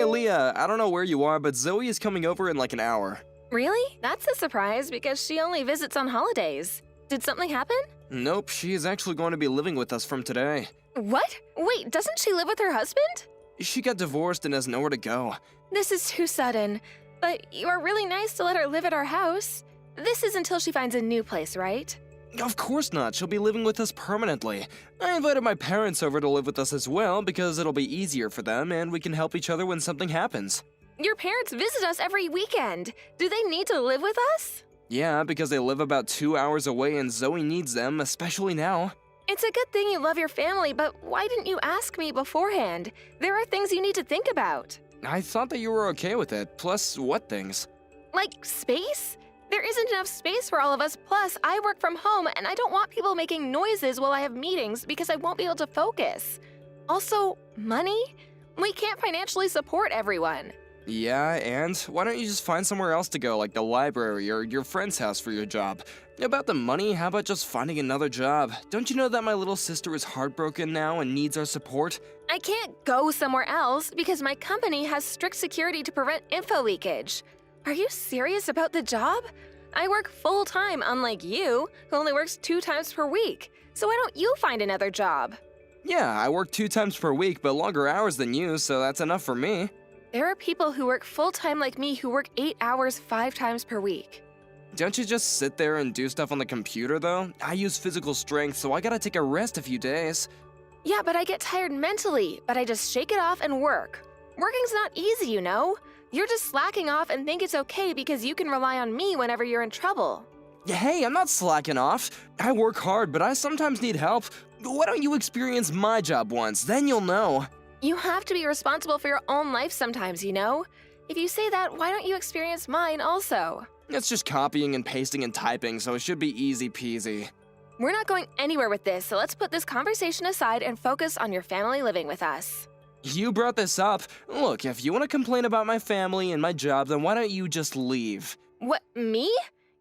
Hey, Leah, I don't know where you are, but Zoe is coming over in like an hour. Really? That's a surprise because she only visits on holidays. Did something happen? Nope, she is actually going to be living with us from today. What? Wait, doesn't she live with her husband? She got divorced and has nowhere to go. This is too sudden. But you are really nice to let her live at our house. This is until she finds a new place, right? Of course not, she'll be living with us permanently. I invited my parents over to live with us as well because it'll be easier for them and we can help each other when something happens. Your parents visit us every weekend. Do they need to live with us? Yeah, because they live about 2 hours away and Zoe needs them, especially now. It's a good thing you love your family, but why didn't you ask me beforehand? There are things you need to think about. I thought that you were okay with it, plus what things? Like space? There isn't enough space for all of us, plus I work from home and I don't want people making noises while I have meetings because I won't be able to focus. Also, money? We can't financially support everyone. Yeah, and why don't you just find somewhere else to go, like the library or your friend's house for your job? About the money, how about just finding another job? Don't you know that my little sister is heartbroken now and needs our support? I can't go somewhere else because my company has strict security to prevent info leakage. Are you serious about the job? I work full-time, unlike you, who only works 2 times per week. So why don't you find another job? Yeah, I work 2 times per week, but longer hours than you, so that's enough for me. There are people who work full-time like me who work 8 hours 5 times per week. Don't you just sit there and do stuff on the computer, though? I use physical strength, so I gotta take a rest a few days. Yeah, but I get tired mentally, but I just shake it off and work. Working's not easy, you know? You're just slacking off and think it's okay because you can rely on me whenever you're in trouble. Hey, I'm not slacking off. I work hard, but I sometimes need help. Why don't you experience my job once, then you'll know. You have to be responsible for your own life sometimes, you know? If you say that, why don't you experience mine also? It's just copying and pasting and typing, so it should be easy peasy. We're not going anywhere with this, so let's put this conversation aside and focus on your family living with us. You brought this up. Look, if you want to complain about my family and my job, then why don't you just leave? What, me?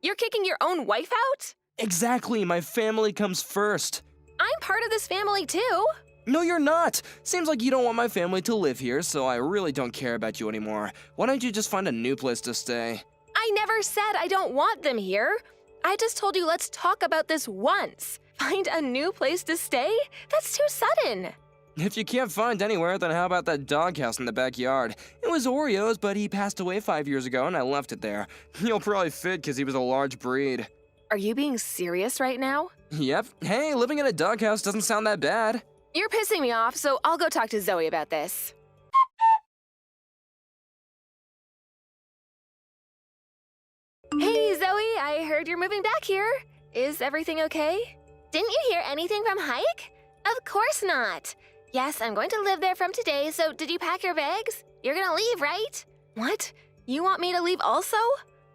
You're kicking your own wife out? Exactly, my family comes first. I'm part of this family too. No, you're not. Seems like you don't want my family to live here, so I really don't care about you anymore. Why don't you just find a new place to stay? I never said I don't want them here. I just told you let's talk about this once. Find a new place to stay? That's too sudden. If you can't find anywhere, then how about that doghouse in the backyard? It was Oreo's, but he passed away 5 years ago and I left it there. He'll probably fit because he was a large breed. Are you being serious right now? Yep. Hey, living in a doghouse doesn't sound that bad. You're pissing me off, so I'll go talk to Zoe about this. Hey, Zoe, I heard you're moving back here. Is everything okay? Didn't you hear anything from Hike? Of course not. Yes, I'm going to live there from today, so did you pack your bags? You're gonna leave, right? What? You want me to leave also?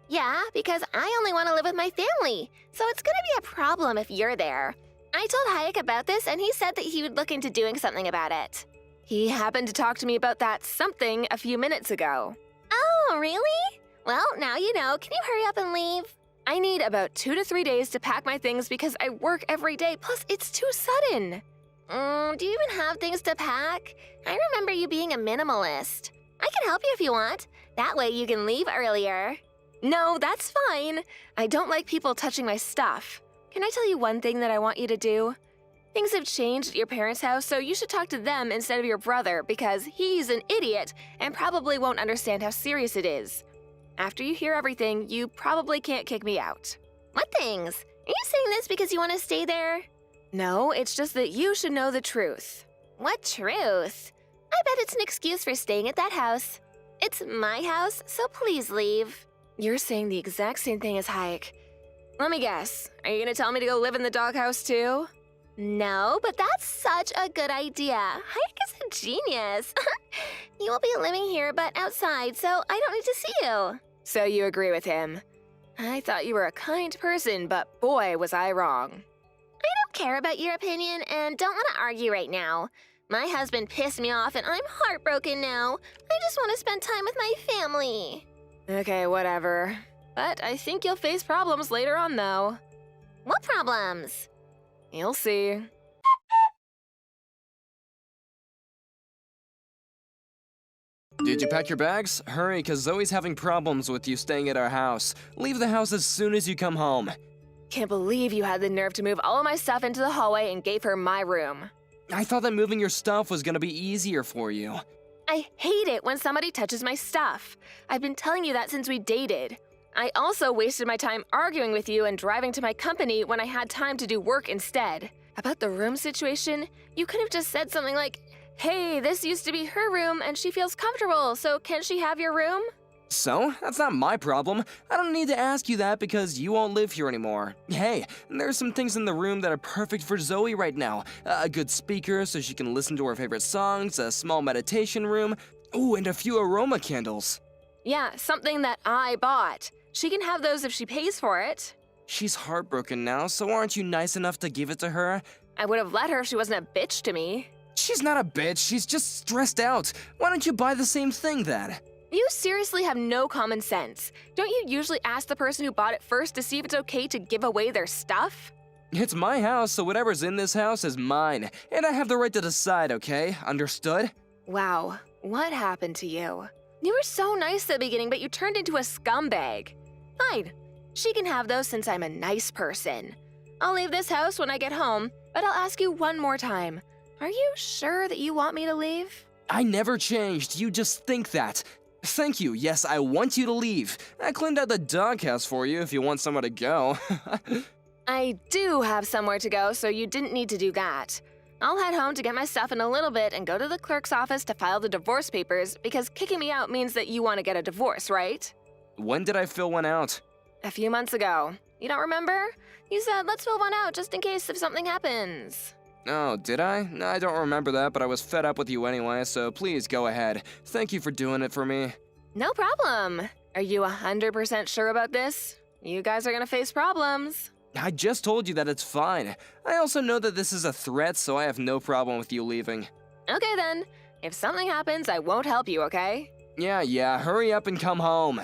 Yeah, because I only want to live with my family, so it's gonna be a problem if you're there. I told Hayek about this, and he said that he would look into doing something about it. He happened to talk to me about that something a few minutes ago. Oh, really? Well, now you know. Can you hurry up and leave? I need about 2 to 3 days to pack my things because I work every day, plus it's too sudden. Do you even have things to pack? I remember you being a minimalist. I can help you if you want. That way you can leave earlier. No, that's fine. I don't like people touching my stuff. Can I tell you one thing that I want you to do? Things have changed at your parents' house, so you should talk to them instead of your brother because he's an idiot and probably won't understand how serious it is. After you hear everything, you probably can't kick me out. What things? Are you saying this because you want to stay there? No, it's just that you should know the truth. What truth? I bet it's an excuse for staying at that house. It's my house, so please leave. You're saying the exact same thing as Hayek. Let me guess, are you gonna tell me to go live in the doghouse too? No, but that's such a good idea. Hayek is a genius. You will be living here but outside, so I don't need to see you. So you agree with him. I thought you were a kind person, but boy, was I wrong. I don't care about your opinion and don't want to argue right now. My husband pissed me off and I'm heartbroken now. I just want to spend time with my family. Okay, whatever. But I think you'll face problems later on, though. What problems? You'll see. Did you pack your bags? Hurry, cause Zoe's having problems with you staying at our house. Leave the house as soon as you come home. Can't believe you had the nerve to move all of my stuff into the hallway and gave her my room. I thought that moving your stuff was gonna be easier for you. I hate it when somebody touches my stuff. I've been telling you that since we dated. I also wasted my time arguing with you and driving to my company when I had time to do work instead. About the room situation, you could have just said something like, "Hey, this used to be her room and she feels comfortable, so can she have your room?" So, that's not my problem. I don't need to ask you that because you won't live here anymore. Hey, there's some things in the room that are perfect for Zoe right now. A good speaker so she can listen to her favorite songs, a small meditation room, ooh, and a few aroma candles. Yeah, something that I bought. She can have those if she pays for it. She's heartbroken now, so aren't you nice enough to give it to her? I would have let her if she wasn't a bitch to me. She's not a bitch, she's just stressed out. Why don't you buy the same thing then? You seriously have no common sense. Don't you usually ask the person who bought it first to see if it's okay to give away their stuff? It's my house, so whatever's in this house is mine. And I have the right to decide, okay? Understood? Wow, what happened to you? You were so nice at the beginning, but you turned into a scumbag. Fine, she can have those since I'm a nice person. I'll leave this house when I get home, but I'll ask you one more time. Are you sure that you want me to leave? I never changed, you just think that. Thank you, yes, I want you to leave. I cleaned out the doghouse for you if you want somewhere to go. I do have somewhere to go, so you didn't need to do that. I'll head home to get my stuff in a little bit and go to the clerk's office to file the divorce papers because kicking me out means that you want to get a divorce, right? When did I fill one out? A few months ago. You don't remember? You said, let's fill one out just in case if something happens. Oh, did I? No, I don't remember that, but I was fed up with you anyway, so please go ahead. Thank you for doing it for me. No problem. Are you 100% sure about this? You guys are gonna face problems. I just told you that it's fine. I also know that this is a threat, so I have no problem with you leaving. Okay then. If something happens, I won't help you, okay? Yeah, hurry up and come home.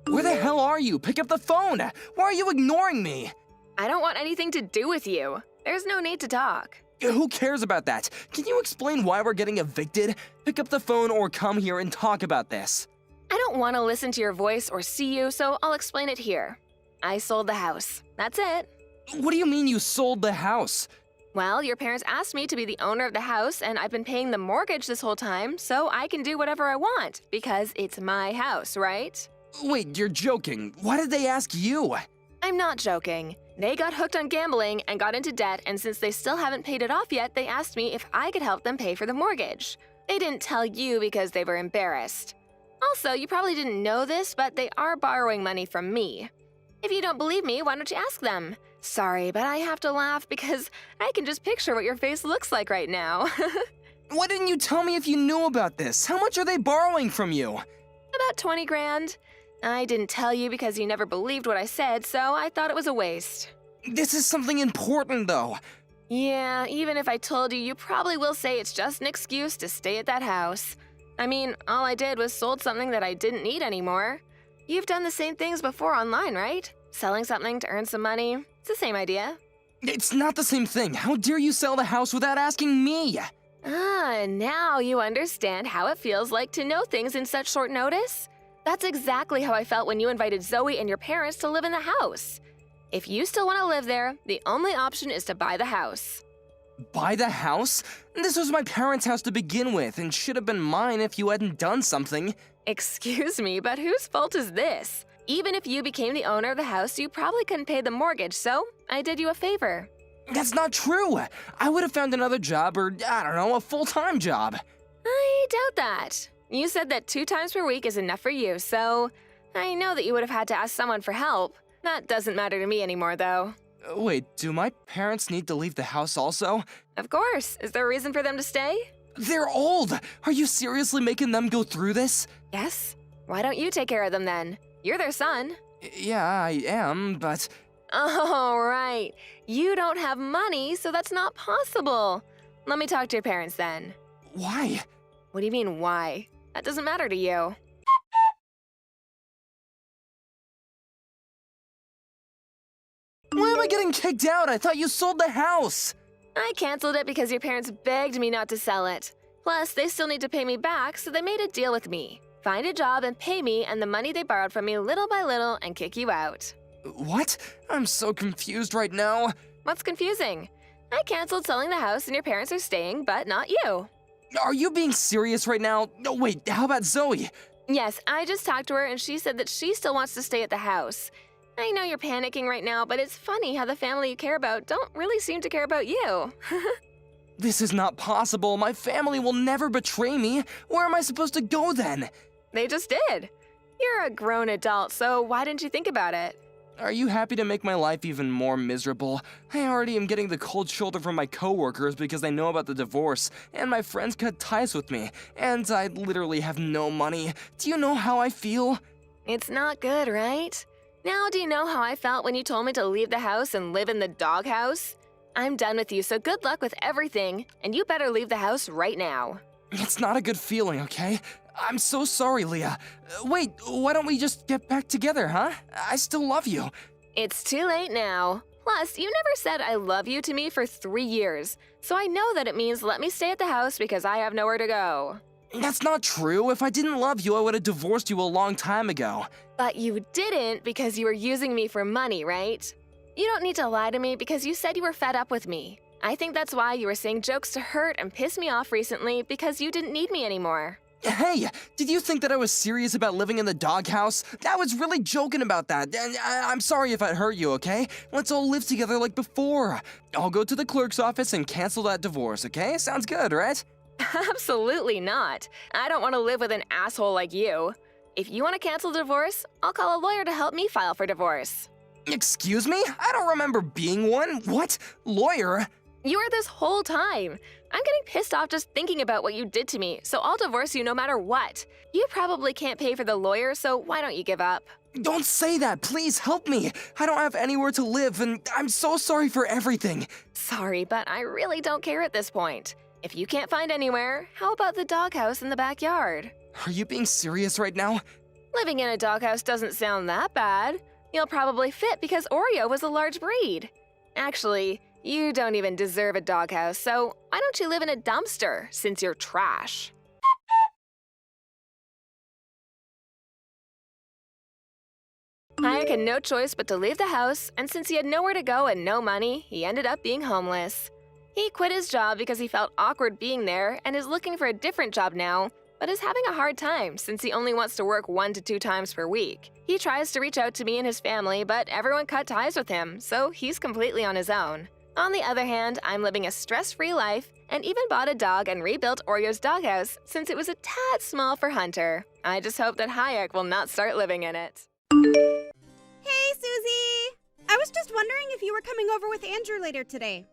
Where the hell are you? Pick up the phone! Why are you ignoring me? I don't want anything to do with you. There's no need to talk. Who cares about that? Can you explain why we're getting evicted? Pick up the phone or come here and talk about this. I don't want to listen to your voice or see you, so I'll explain it here. I sold the house. That's it. What do you mean you sold the house? Well, your parents asked me to be the owner of the house, and I've been paying the mortgage this whole time, so I can do whatever I want, because it's my house, right? Wait, you're joking. Why did they ask you? I'm not joking. They got hooked on gambling and got into debt, and since they still haven't paid it off yet, they asked me if I could help them pay for the mortgage. They didn't tell you because they were embarrassed. Also, you probably didn't know this, but they are borrowing money from me. If you don't believe me, why don't you ask them? Sorry, but I have to laugh because I can just picture what your face looks like right now. Why didn't you tell me if you knew about this? How much are they borrowing from you? About 20 grand. I didn't tell you because you never believed what I said, so I thought it was a waste. This is something important, though. Yeah, even if I told you, you probably will say it's just an excuse to stay at that house. I mean, all I did was sold something that I didn't need anymore. You've done the same things before online, right? Selling something to earn some money. It's the same idea. It's not the same thing. How dare you sell the house without asking me? Ah, now you understand how it feels like to know things in such short notice? That's exactly how I felt when you invited Zoe and your parents to live in the house. If you still want to live there, the only option is to buy the house. Buy the house? This was my parents' house to begin with and should have been mine if you hadn't done something. Excuse me, but whose fault is this? Even if you became the owner of the house, you probably couldn't pay the mortgage, so I did you a favor. That's not true. I would have found another job or, I don't know, a full-time job. I doubt that. You said that 2 times per week is enough for you, so I know that you would have had to ask someone for help. That doesn't matter to me anymore, though. Wait, do my parents need to leave the house also? Of course. Is there a reason for them to stay? They're old! Are you seriously making them go through this? Yes. Why don't you take care of them then? You're their son. Yeah, I am, but... Oh, right. You don't have money, so that's not possible. Let me talk to your parents then. Why? What do you mean, why? That doesn't matter to you. Why am I getting kicked out? I thought you sold the house! I canceled it because your parents begged me not to sell it. Plus, they still need to pay me back, so they made a deal with me. Find a job and pay me and the money they borrowed from me little by little and kick you out. What? I'm so confused right now. What's confusing? I canceled selling the house and your parents are staying, but not you. Are you being serious right now? No, wait, how about Zoe? Yes, I just talked to her and she said that she still wants to stay at the house. I know you're panicking right now, but it's funny how the family you care about don't really seem to care about you. This is not possible. My family will never betray me. Where am I supposed to go then? They just did. You're a grown adult, so why didn't you think about it? Are you happy to make my life even more miserable? I already am getting the cold shoulder from my coworkers because they know about the divorce, and my friends cut ties with me, and I literally have no money. Do you know how I feel? It's not good, right? Now do you know how I felt when you told me to leave the house and live in the doghouse? I'm done with you, so good luck with everything, and you better leave the house right now. It's not a good feeling, okay? I'm so sorry, Leah. Wait, why don't we just get back together, huh? I still love you. It's too late now. Plus, you never said I love you to me for 3 years, so I know that it means let me stay at the house because I have nowhere to go. That's not true. If I didn't love you, I would have divorced you a long time ago. But you didn't because you were using me for money, right? You don't need to lie to me because you said you were fed up with me. I think that's why you were saying jokes to hurt and piss me off recently because you didn't need me anymore. Hey, did you think that I was serious about living in the doghouse? I was really joking about that, and I'm sorry if I hurt you, okay? Let's all live together like before. I'll go to the clerk's office and cancel that divorce, okay? Sounds good, right? Absolutely not. I don't want to live with an asshole like you. If you want to cancel divorce, I'll call a lawyer to help me file for divorce. Excuse me? I don't remember being one. What? Lawyer? You were this whole time. I'm getting pissed off just thinking about what you did to me, so I'll divorce you no matter what. You probably can't pay for the lawyer, so why don't you give up? Don't say that. Please help me. I don't have anywhere to live, and I'm so sorry for everything. Sorry, but I really don't care at this point. If you can't find anywhere, how about the doghouse in the backyard? Are you being serious right now? Living in a doghouse doesn't sound that bad. You'll probably fit because Oreo was a large breed. Actually, you don't even deserve a doghouse, so why don't you live in a dumpster since you're trash? Hayek had no choice but to leave the house, and since he had nowhere to go and no money, he ended up being homeless. He quit his job because he felt awkward being there and is looking for a different job now, but is having a hard time since he only wants to work 1 to 2 times per week. He tries to reach out to me and his family, but everyone cut ties with him, so he's completely on his own. On the other hand, I'm living a stress-free life and even bought a dog and rebuilt Oreo's doghouse since it was a tad small for Hunter. I just hope that Hayek will not start living in it. Hey, Susie! I was just wondering if you were coming over with Andrew later today.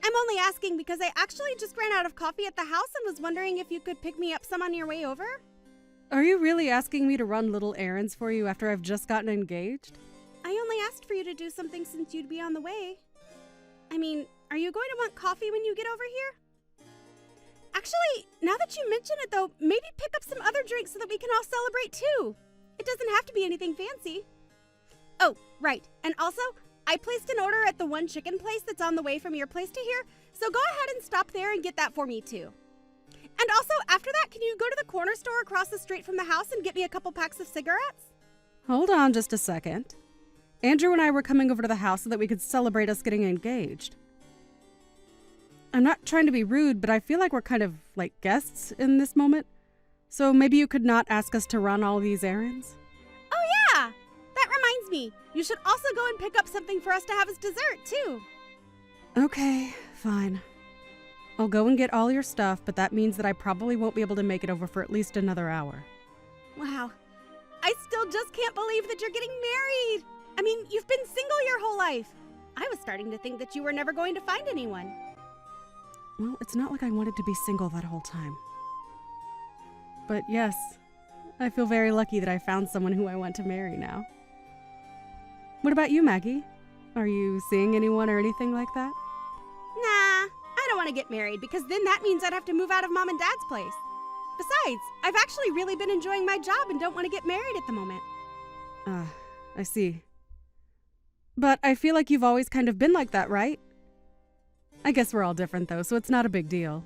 I'm only asking because I actually just ran out of coffee at the house and was wondering if you could pick me up some on your way over. Are you really asking me to run little errands for you after I've just gotten engaged? I only asked for you to do something since you'd be on the way. I mean, are you going to want coffee when you get over here? Actually, now that you mention it though, maybe pick up some other drinks so that we can all celebrate too. It doesn't have to be anything fancy. Oh, right. And also, I placed an order at the one chicken place that's on the way from your place to here, so go ahead and stop there and get that for me too. And also, after that, can you go to the corner store across the street from the house and get me a couple packs of cigarettes? Hold on just a second. Andrew and I were coming over to the house so that we could celebrate us getting engaged. I'm not trying to be rude, but I feel like we're kind of like guests in this moment. So maybe you could not ask us to run all these errands? Oh yeah! That reminds me, you should also go and pick up something for us to have as dessert too. Okay, fine. I'll go and get all your stuff, but that means that I probably won't be able to make it over for at least another hour. Wow. I still just can't believe that you're getting married. I mean, you've been single your whole life. I was starting to think that you were never going to find anyone. Well, it's not like I wanted to be single that whole time. But yes, I feel very lucky that I found someone who I want to marry now. What about you, Maggie? Are you seeing anyone or anything like that? Nah, I don't want to get married because then that means I'd have to move out of Mom and Dad's place. Besides, I've actually really been enjoying my job and don't want to get married at the moment. I see. But I feel like you've always kind of been like that, right? I guess we're all different, though, so it's not a big deal.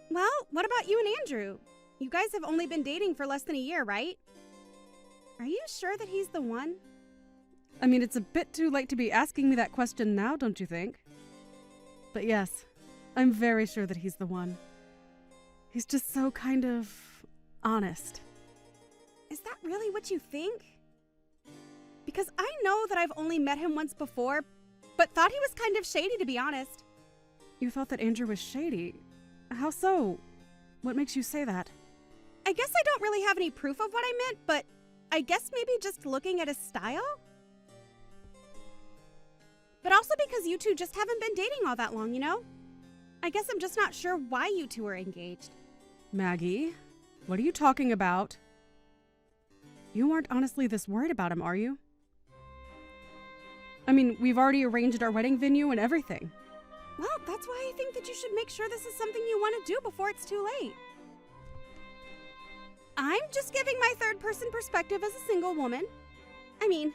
Well, what about you and Andrew? You guys have only been dating for less than a year, right? Are you sure that he's the one? I mean, it's a bit too late to be asking me that question now, don't you think? But yes, I'm very sure that he's the one. He's just so kind of honest. Is that really what you think? Because I know that I've only met him once before, but thought he was kind of shady, to be honest. You thought that Andrew was shady? How so? What makes you say that? I guess I don't really have any proof of what I meant, but I guess maybe just looking at his style? But also because you two just haven't been dating all that long, you know? I guess I'm just not sure why you two are engaged. Maggie, what are you talking about? You aren't honestly this worried about him, are you? I mean, we've already arranged our wedding venue and everything. Well, that's why I think that you should make sure this is something you want to do before it's too late. I'm just giving my third-person perspective as a single woman. I mean,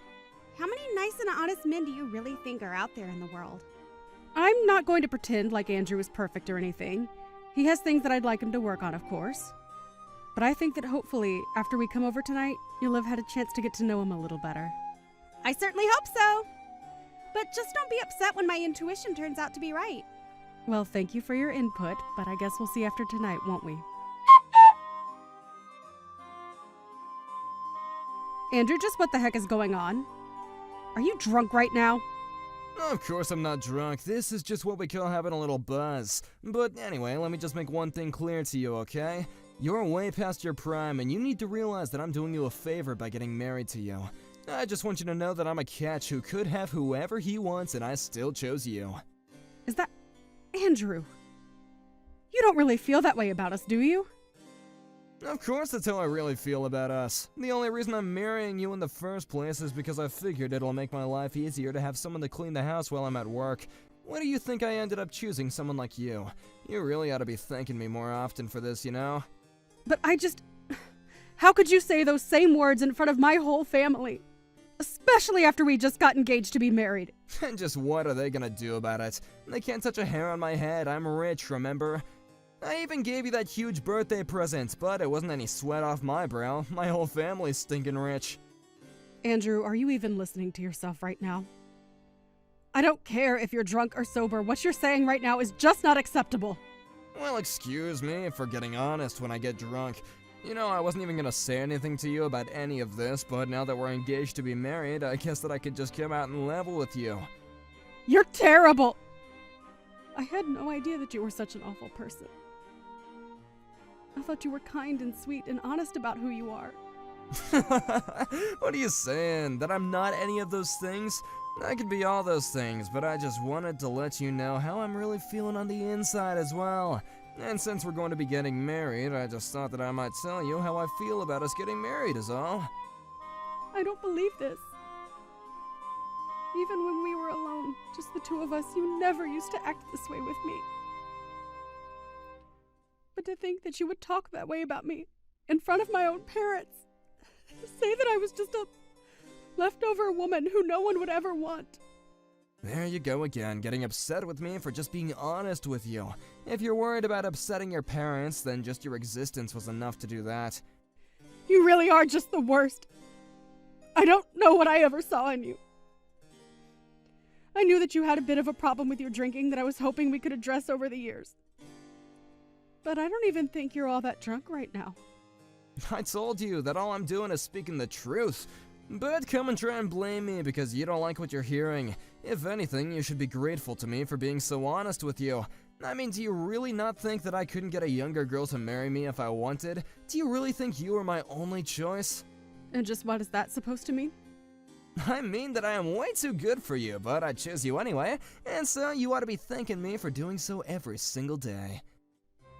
how many nice and honest men do you really think are out there in the world? I'm not going to pretend like Andrew is perfect or anything. He has things that I'd like him to work on, of course. But I think that hopefully, after we come over tonight, you'll have had a chance to get to know him a little better. I certainly hope so. But just don't be upset when my intuition turns out to be right. Well, thank you for your input, but I guess we'll see after tonight, won't we? Andrew, just what the heck is going on? Are you drunk right now? Of course I'm not drunk. This is just what we call having a little buzz. But anyway, let me just make one thing clear to you, okay? You're way past your prime, and you need to realize that I'm doing you a favor by getting married to you. I just want you to know that I'm a catch who could have whoever he wants, and I still chose you. Is that... Andrew? You don't really feel that way about us, do you? Of course that's how I really feel about us. The only reason I'm marrying you in the first place is because I figured it'll make my life easier to have someone to clean the house while I'm at work. Why do you think I ended up choosing someone like you? You really ought to be thanking me more often for this, you know? But I just... How could you say those same words in front of my whole family? Especially after we just got engaged to be married. And just what are they gonna do about it? They can't touch a hair on my head. I'm rich, remember? I even gave you that huge birthday present, but it wasn't any sweat off my brow. My whole family's stinking rich. Andrew, are you even listening to yourself right now? I don't care if you're drunk or sober. What you're saying right now is just not acceptable. Well, excuse me for getting honest when I get drunk. You know, I wasn't even gonna say anything to you about any of this, but now that we're engaged to be married, I guess that I could just come out and level with you. You're terrible! I had no idea that you were such an awful person. I thought you were kind and sweet and honest about who you are. What are you saying? That I'm not any of those things? I could be all those things, but I just wanted to let you know how I'm really feeling on the inside as well. And since we're going to be getting married, I just thought that I might tell you how I feel about us getting married is all. I don't believe this. Even when we were alone, just the two of us, you never used to act this way with me. But to think that you would talk that way about me in front of my own parents, say that I was just a leftover woman who no one would ever want. There you go again, getting upset with me for just being honest with you. If you're worried about upsetting your parents, then just your existence was enough to do that. You really are just the worst. I don't know what I ever saw in you. I knew that you had a bit of a problem with your drinking that I was hoping we could address over the years. But I don't even think you're all that drunk right now. I told you that all I'm doing is speaking the truth. But come and try and blame me because you don't like what you're hearing. If anything, you should be grateful to me for being so honest with you. I mean, do you really not think that I couldn't get a younger girl to marry me if I wanted? Do you really think you were my only choice? And just what is that supposed to mean? I mean that I am way too good for you, but I chose you anyway, and so you ought to be thanking me for doing so every single day.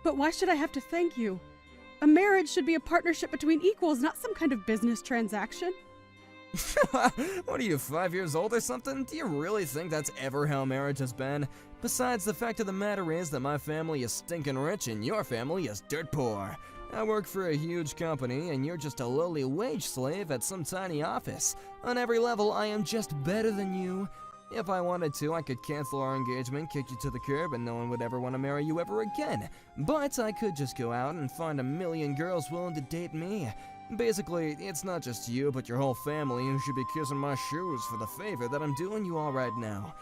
But why should I have to thank you? A marriage should be a partnership between equals, not some kind of business transaction. What are you, 5 years old or something? Do you really think that's ever how marriage has been? Besides, the fact of the matter is that my family is stinking rich and your family is dirt poor. I work for a huge company and you're just a lowly wage slave at some tiny office. On every level, I am just better than you. If I wanted to, I could cancel our engagement, kick you to the curb, and no one would ever want to marry you ever again. But I could just go out and find a million girls willing to date me. Basically, it's not just you, but your whole family who should be kissing my shoes for the favor that I'm doing you all right now.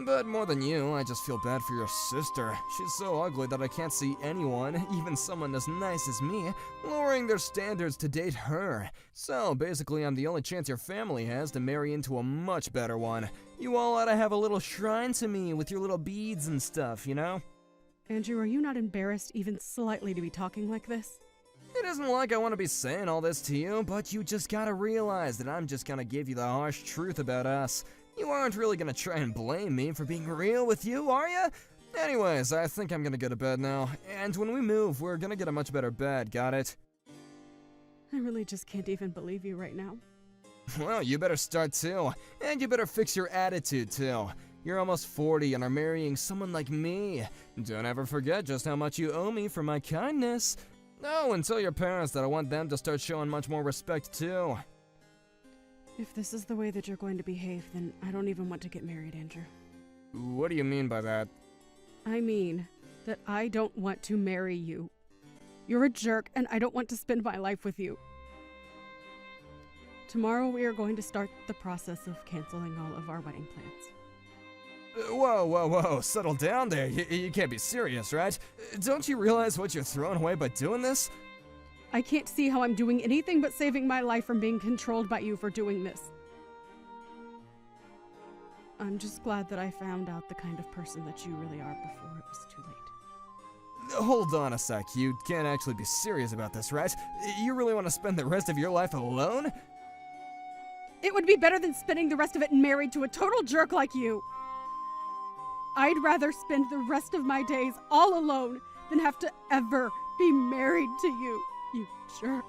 But more than you, I just feel bad for your sister. She's so ugly that I can't see anyone, even someone as nice as me, lowering their standards to date her. So basically, I'm the only chance your family has to marry into a much better one. You all ought to have a little shrine to me with your little beads and stuff, you know? Andrew, are you not embarrassed even slightly to be talking like this? It isn't like I want to be saying all this to you, but you just gotta realize that I'm just gonna give you the harsh truth about us. You aren't really gonna try and blame me for being real with you, are you? Anyways, I think I'm gonna go to bed now, and when we move, we're gonna get a much better bed, got it? I really just can't even believe you right now. Well, you better start too, and you better fix your attitude too. You're almost 40 and are marrying someone like me. Don't ever forget just how much you owe me for my kindness. Oh, and tell your parents that I want them to start showing much more respect too. If this is the way that you're going to behave, then I don't even want to get married, Andrew. What do you mean by that? I mean that I don't want to marry you. You're a jerk, and I don't want to spend my life with you. Tomorrow we are going to start the process of canceling all of our wedding plans. Whoa, settle down there. You can't be serious, right? Don't you realize what you're throwing away by doing this? I can't see how I'm doing anything but saving my life from being controlled by you for doing this. I'm just glad that I found out the kind of person that you really are before it was too late. Hold on a sec, you can't actually be serious about this, right? You really want to spend the rest of your life alone? It would be better than spending the rest of it married to a total jerk like you. I'd rather spend the rest of my days all alone than have to ever be married to you, you jerk.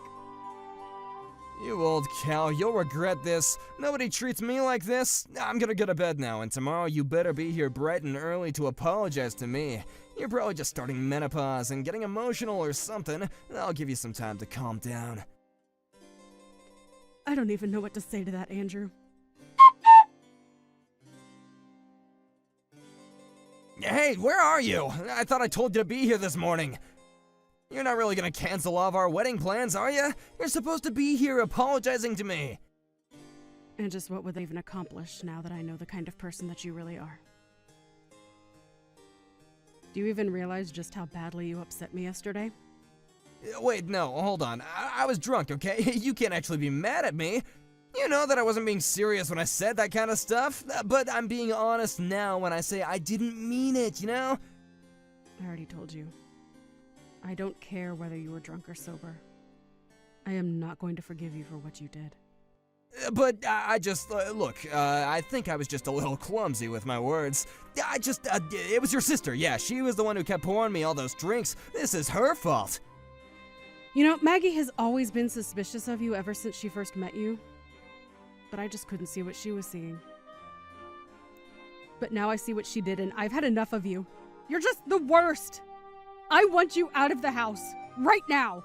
You old cow, you'll regret this. Nobody treats me like this. I'm gonna go to bed now, and tomorrow you better be here bright and early to apologize to me. You're probably just starting menopause and getting emotional or something. I'll give you some time to calm down. I don't even know what to say to that, Andrew. Hey, where are you? I thought I told you to be here this morning. You're not really gonna cancel all of our wedding plans, are you? You're supposed to be here apologizing to me. And just what would they even accomplish now that I know the kind of person that you really are? Do you even realize just how badly you upset me yesterday? Wait, no, hold on. I was drunk, okay? You can't actually be mad at me. You know that I wasn't being serious when I said that kind of stuff, but I'm being honest now when I say I didn't mean it, you know? I already told you. I don't care whether you were drunk or sober. I am not going to forgive you for what you did. But I just, look, I think I was just a little clumsy with my words. It was your sister, yeah, she was the one who kept pouring me all those drinks. This is her fault. You know, Maggie has always been suspicious of you ever since she first met you. But I just couldn't see what she was seeing. But now I see what she did, and I've had enough of you. You're just the worst! I want you out of the house, right now!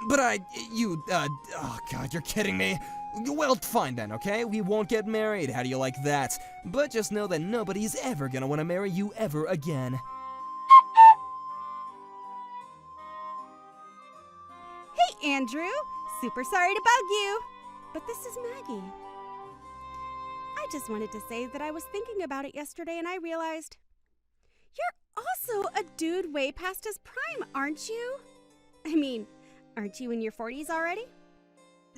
But oh god, you're kidding me. Well, fine then, okay? We won't get married, how do you like that? But just know that nobody's ever gonna want to marry you ever again. Hey, Andrew. Super sorry to bug you, but this is Maggie. I just wanted to say that I was thinking about it yesterday and I realized you're also a dude way past his prime, aren't you? I mean, aren't you in your 40s already?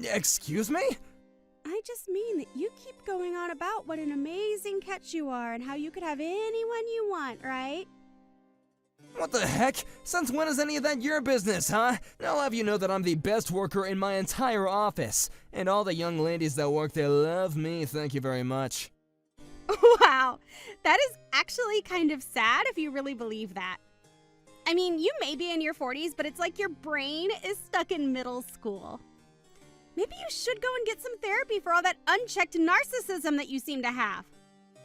Excuse me? I just mean that you keep going on about what an amazing catch you are and how you could have anyone you want, right? What the heck? Since when is any of that your business, huh? I'll have you know that I'm the best worker in my entire office. And all the young ladies that work there love me, thank you very much. Wow, that is actually kind of sad if you really believe that. I mean, you may be in your 40s, but it's like your brain is stuck in middle school. Maybe you should go and get some therapy for all that unchecked narcissism that you seem to have.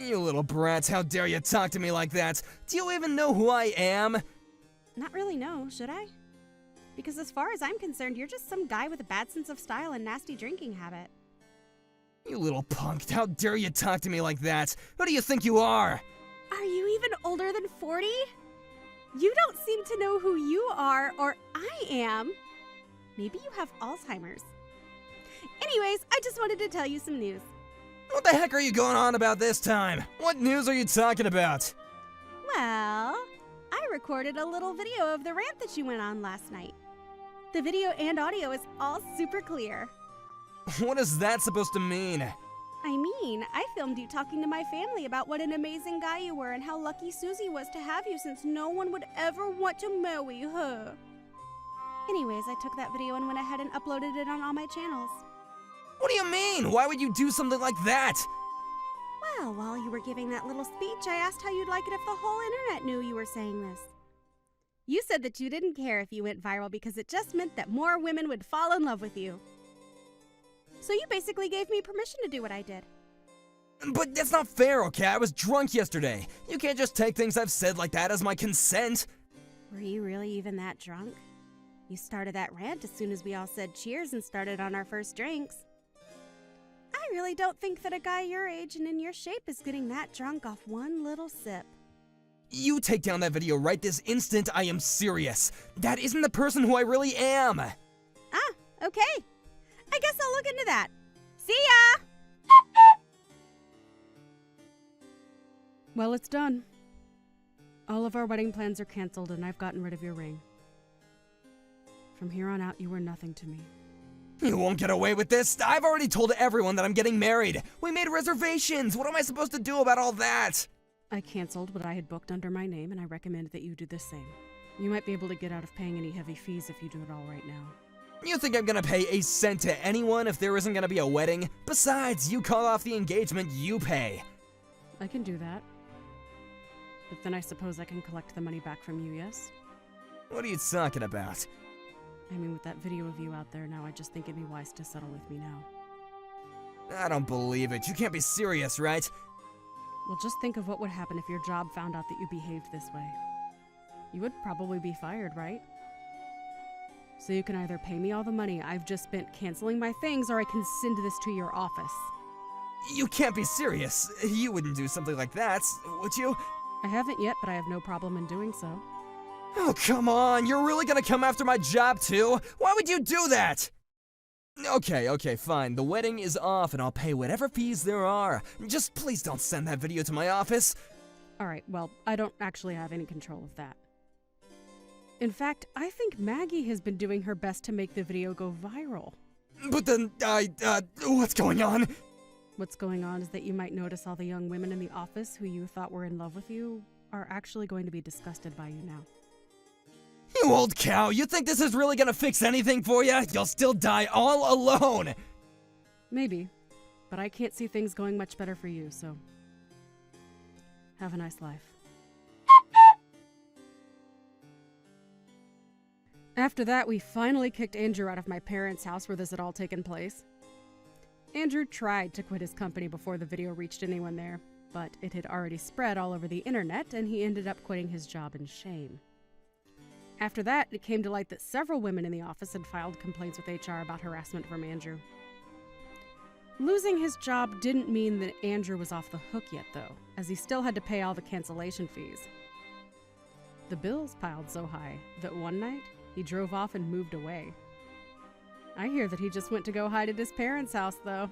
You little brats, how dare you talk to me like that? Do you even know who I am? Not really, no, should I? Because as far as I'm concerned, you're just some guy with a bad sense of style and nasty drinking habit. You little punk, how dare you talk to me like that? Who do you think you are? Are you even older than 40? You don't seem to know who you are, or I am. Maybe you have Alzheimer's. Anyways, I just wanted to tell you some news. What the heck are you going on about this time? What news are you talking about? Well, I recorded a little video of the rant that you went on last night. The video and audio is all super clear. What is that supposed to mean? I filmed you talking to my family about what an amazing guy you were and how lucky Susie was to have you since no one would ever want to marry her. Anyways, I took that video and went ahead and uploaded it on all my channels. What do you mean? Why would you do something like that? Well, while you were giving that little speech, I asked how you'd like it if the whole internet knew you were saying this. You said that you didn't care if you went viral because it just meant that more women would fall in love with you. So you basically gave me permission to do what I did. But that's not fair, okay? I was drunk yesterday. You can't just take things I've said like that as my consent. Were you really even that drunk? You started that rant as soon as we all said cheers and started on our first drinks. I really don't think that a guy your age and in your shape is getting that drunk off one little sip. You take down that video right this instant. I am serious. That isn't the person who I really am. Ah, okay. I guess I'll look into that. See ya! Well, it's done. All of our wedding plans are canceled, and I've gotten rid of your ring. From here on out, you were nothing to me. You won't get away with this. I've already told everyone that I'm getting married. We made reservations. What am I supposed to do about all that? I canceled what I had booked under my name, and I recommend that you do the same. You might be able to get out of paying any heavy fees if you do it all right now. You think I'm gonna pay a cent to anyone if there isn't gonna be a wedding? Besides, you call off the engagement, you pay. I can do that. But then I suppose I can collect the money back from you, yes? What are you talking about? I mean, with that video of you out there now, I just think it'd be wise to settle with me now. I don't believe it. You can't be serious, right? Well, just think of what would happen if your job found out that you behaved this way. You would probably be fired, right? So you can either pay me all the money I've just spent canceling my things, or I can send this to your office. You can't be serious. You wouldn't do something like that, would you? I haven't yet, but I have no problem in doing so. Oh, come on. You're really gonna come after my job, too? Why would you do that? Okay, fine. The wedding is off, and I'll pay whatever fees there are. Just please don't send that video to my office. Alright, well, I don't actually have any control of that. In fact, I think Maggie has been doing her best to make the video go viral. But then, what's going on? What's going on is that you might notice all the young women in the office who you thought were in love with you are actually going to be disgusted by you now. You old cow, you think this is really gonna fix anything for you? You'll still die all alone! Maybe, but I can't see things going much better for you, so have a nice life. After that, we finally kicked Andrew out of my parents' house where this had all taken place. Andrew tried to quit his company before the video reached anyone there, but it had already spread all over the internet, and he ended up quitting his job in shame. After that, it came to light that several women in the office had filed complaints with HR about harassment from Andrew. Losing his job didn't mean that Andrew was off the hook yet, though, as he still had to pay all the cancellation fees. The bills piled so high that one night, he drove off and moved away. I hear that he just went to go hide at his parents' house, though.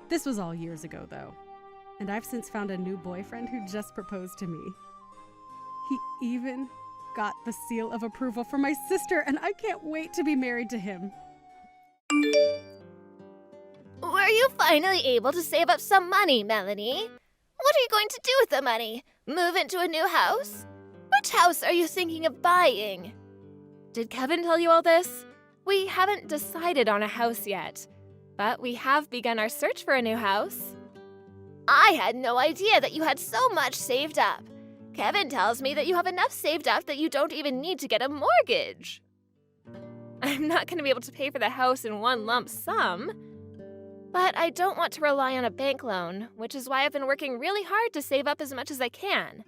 This was all years ago, though, and I've since found a new boyfriend who just proposed to me. He even got the seal of approval from my sister, and I can't wait to be married to him. Were you finally able to save up some money, Melanie? What are you going to do with the money? Move into a new house? Which house are you thinking of buying? Did Kevin tell you all this? We haven't decided on a house yet, but we have begun our search for a new house. I had no idea that you had so much saved up. Kevin tells me that you have enough saved up that you don't even need to get a mortgage. I'm not going to be able to pay for the house in one lump sum, but I don't want to rely on a bank loan, which is why I've been working really hard to save up as much as I can.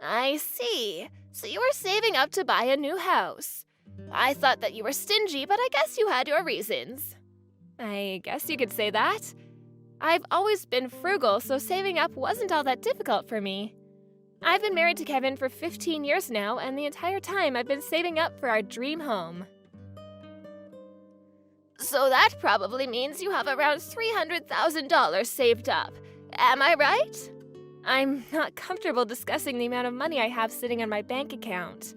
I see. So you were saving up to buy a new house. I thought that you were stingy, but I guess you had your reasons. I guess you could say that. I've always been frugal, so saving up wasn't all that difficult for me. I've been married to Kevin for 15 years now, and the entire time I've been saving up for our dream home. So that probably means you have around $300,000 saved up. Am I right? I'm not comfortable discussing the amount of money I have sitting on my bank account.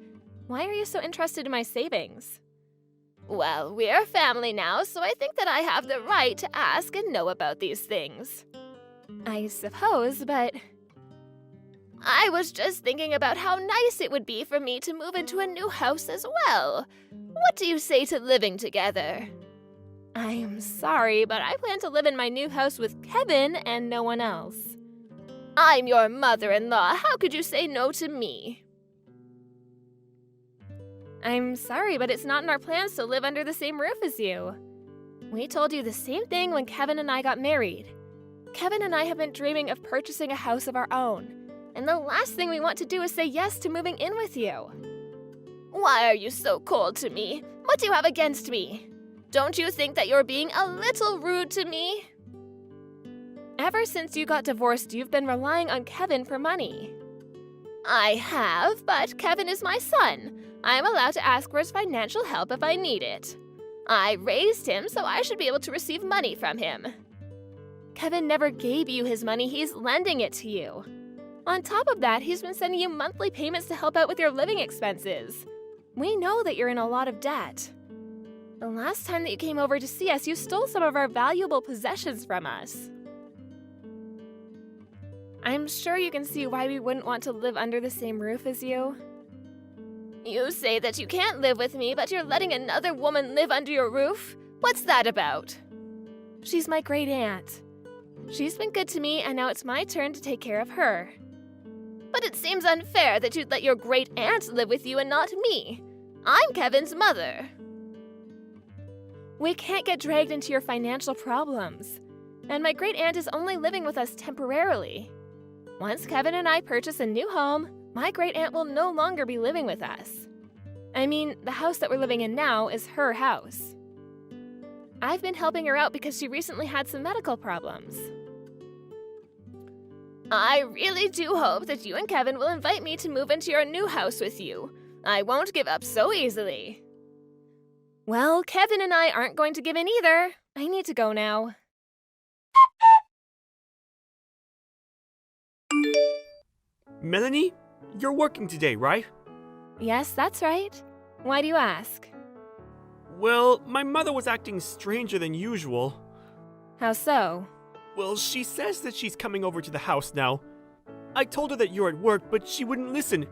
Why are you so interested in my savings? Well, we're family now, so I think that I have the right to ask and know about these things. I suppose, but I was just thinking about how nice it would be for me to move into a new house as well. What do you say to living together? I am sorry, but I plan to live in my new house with Kevin and no one else. I'm your mother-in-law. How could you say no to me? I'm sorry, but it's not in our plans to live under the same roof as you. We told you the same thing when Kevin and I got married. Kevin and I have been dreaming of purchasing a house of our own, and the last thing we want to do is say yes to moving in with you. Why are you so cold to me? What do you have against me? Don't you think that you're being a little rude to me? Ever since you got divorced, you've been relying on Kevin for money. I have, but Kevin is my son. I'm allowed to ask for his financial help if I need it. I raised him, so I should be able to receive money from him. Kevin never gave you his money, he's lending it to you. On top of that, he's been sending you monthly payments to help out with your living expenses. We know that you're in a lot of debt. The last time that you came over to see us, you stole some of our valuable possessions from us. I'm sure you can see why we wouldn't want to live under the same roof as you. You say that you can't live with me, but you're letting another woman live under your roof? What's that about? She's my great aunt. She's been good to me, and now it's my turn to take care of her. But it seems unfair that you'd let your great aunt live with you and not me. I'm Kevin's mother. We can't get dragged into your financial problems. And my great aunt is only living with us temporarily. Once Kevin and I purchase a new home, my great aunt will no longer be living with us. I mean, the house that we're living in now is her house. I've been helping her out because she recently had some medical problems. I really do hope that you and Kevin will invite me to move into your new house with you. I won't give up so easily. Well, Kevin and I aren't going to give in either. I need to go now. Melanie, you're working today, right? Yes, that's right. Why do you ask? Well, my mother was acting stranger than usual. How so? Well, she says that she's coming over to the house now. I told her that you're at work, but she wouldn't listen.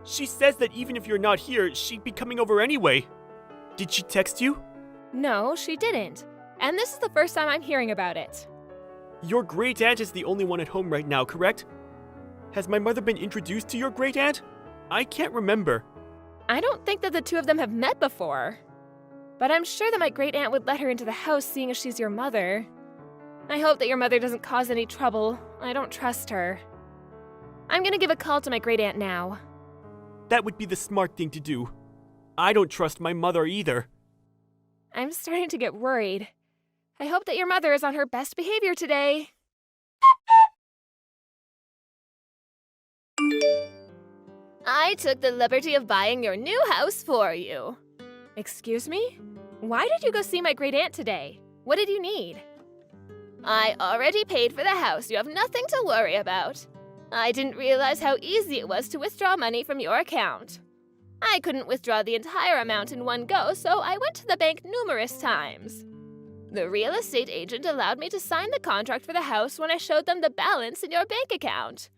She says that even if you're not here, she'd be coming over anyway. Did she text you? No, she didn't. And this is the first time I'm hearing about it. Your great aunt is the only one at home right now, correct? Has my mother been introduced to your great aunt? I can't remember. I don't think that the two of them have met before. But I'm sure that my great aunt would let her into the house, seeing as she's your mother. I hope that your mother doesn't cause any trouble. I don't trust her. I'm gonna give a call to my great aunt now. That would be the smart thing to do. I don't trust my mother either. I'm starting to get worried. I hope that your mother is on her best behavior today. I took the liberty of buying your new house for you. Excuse me? Why did you go see my great aunt today? What did you need? I already paid for the house. You have nothing to worry about. I didn't realize how easy it was to withdraw money from your account. I couldn't withdraw the entire amount in one go, so I went to the bank numerous times. The real estate agent allowed me to sign the contract for the house when I showed them the balance in your bank account.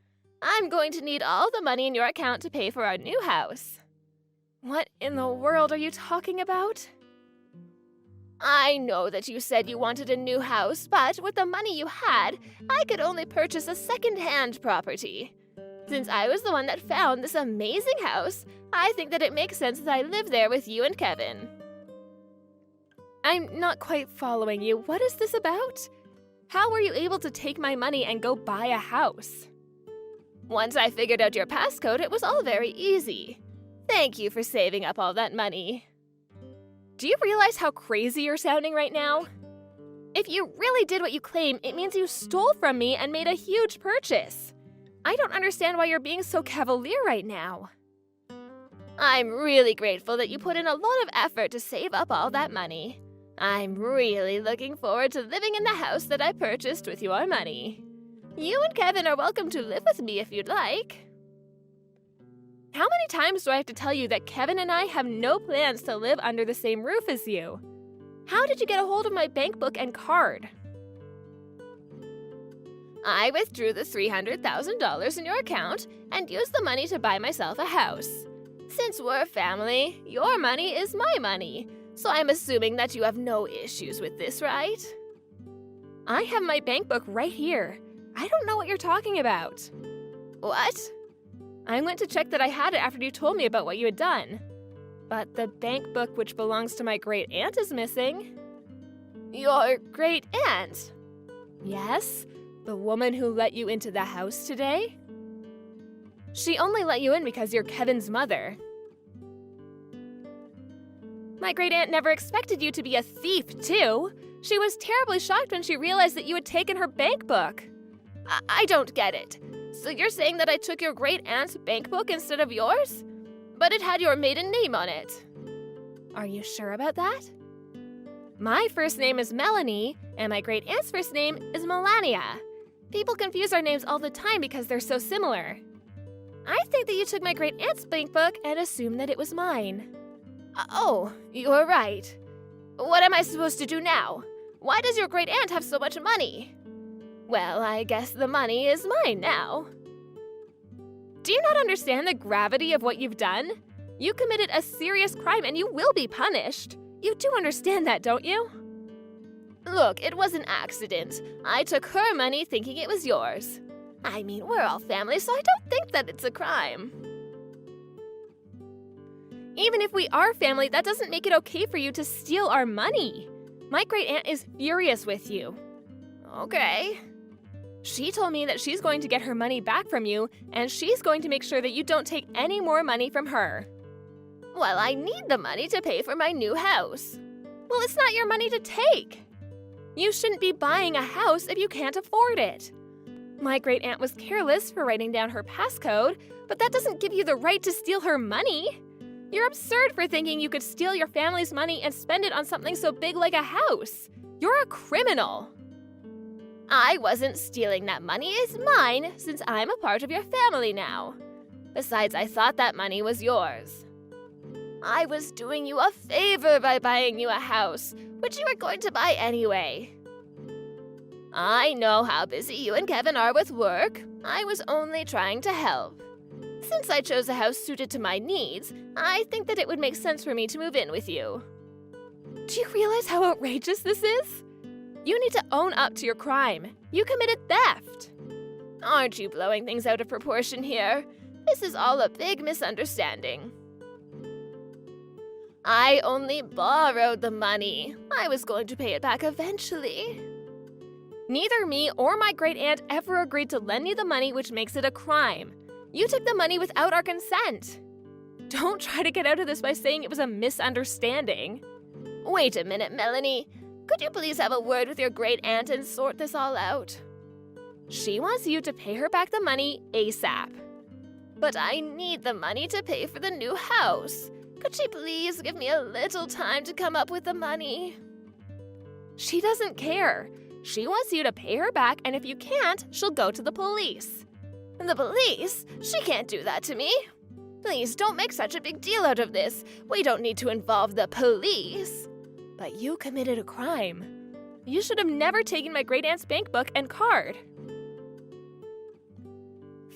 I'm going to need all the money in your account to pay for our new house. What in the world are you talking about? I know that you said you wanted a new house, but with the money you had, I could only purchase a second-hand property. Since I was the one that found this amazing house, I think that it makes sense that I live there with you and Kevin. I'm not quite following you. What is this about? How were you able to take my money and go buy a house? Once I figured out your passcode, it was all very easy. Thank you for saving up all that money. Do you realize how crazy you're sounding right now? If you really did what you claim, it means you stole from me and made a huge purchase. I don't understand why you're being so cavalier right now. I'm really grateful that you put in a lot of effort to save up all that money. I'm really looking forward to living in the house that I purchased with your money. You and Kevin are welcome to live with me if you'd like. How many times do I have to tell you that Kevin and I have no plans to live under the same roof as you? How did you get a hold of my bank book and card? I withdrew the $300,000 in your account and used the money to buy myself a house. Since we're a family, your money is my money, so I'm assuming that you have no issues with this, right? I have my bank book right here. I don't know what you're talking about. What? I went to check that I had it after you told me about what you had done. But the bank book which belongs to my great-aunt is missing. Your great-aunt? Yes, the woman who let you into the house today? She only let you in because you're Kevin's mother. My great-aunt never expected you to be a thief, too. She was terribly shocked when she realized that you had taken her bank book. I don't get it. So you're saying that I took your great-aunt's bank book instead of yours? But it had your maiden name on it. Are you sure about that? My first name is Melanie, and my great-aunt's first name is Melania. People confuse our names all the time because they're so similar. I think that you took my great-aunt's bank book and assumed that it was mine. Oh, you're right. What am I supposed to do now? Why does your great-aunt have so much money? Well, I guess the money is mine now. Do you not understand the gravity of what you've done? You committed a serious crime and you will be punished. You do understand that, don't you? Look, it was an accident. I took her money thinking it was yours. I mean, we're all family, so I don't think that it's a crime. Even if we are family, that doesn't make it okay for you to steal our money. My great-aunt is furious with you. Okay. She told me that she's going to get her money back from you, and she's going to make sure that you don't take any more money from her. Well, I need the money to pay for my new house. Well, it's not your money to take. You shouldn't be buying a house if you can't afford it. My great-aunt was careless for writing down her passcode, but that doesn't give you the right to steal her money. You're absurd for thinking you could steal your family's money and spend it on something so big like a house. You're a criminal. I wasn't stealing that money. It's mine since I'm a part of your family now. Besides, I thought that money was yours. I was doing you a favor by buying you a house, which you were going to buy anyway. I know how busy you and Kevin are with work. I was only trying to help. Since I chose a house suited to my needs, I think that it would make sense for me to move in with you. Do you realize how outrageous this is? You need to own up to your crime. You committed theft. Aren't you blowing things out of proportion here? This is all a big misunderstanding. I only borrowed the money. I was going to pay it back eventually. Neither me or my great-aunt ever agreed to lend you the money, which makes it a crime. You took the money without our consent. Don't try to get out of this by saying it was a misunderstanding. Wait a minute, Melanie. Could you please have a word with your great-aunt and sort this all out? She wants you to pay her back the money ASAP. But I need the money to pay for the new house. Could she please give me a little time to come up with the money? She doesn't care. She wants you to pay her back, and if you can't, she'll go to the police. The police? She can't do that to me. Please don't make such a big deal out of this. We don't need to involve the police. But you committed a crime. You should have never taken my great-aunt's bank book and card.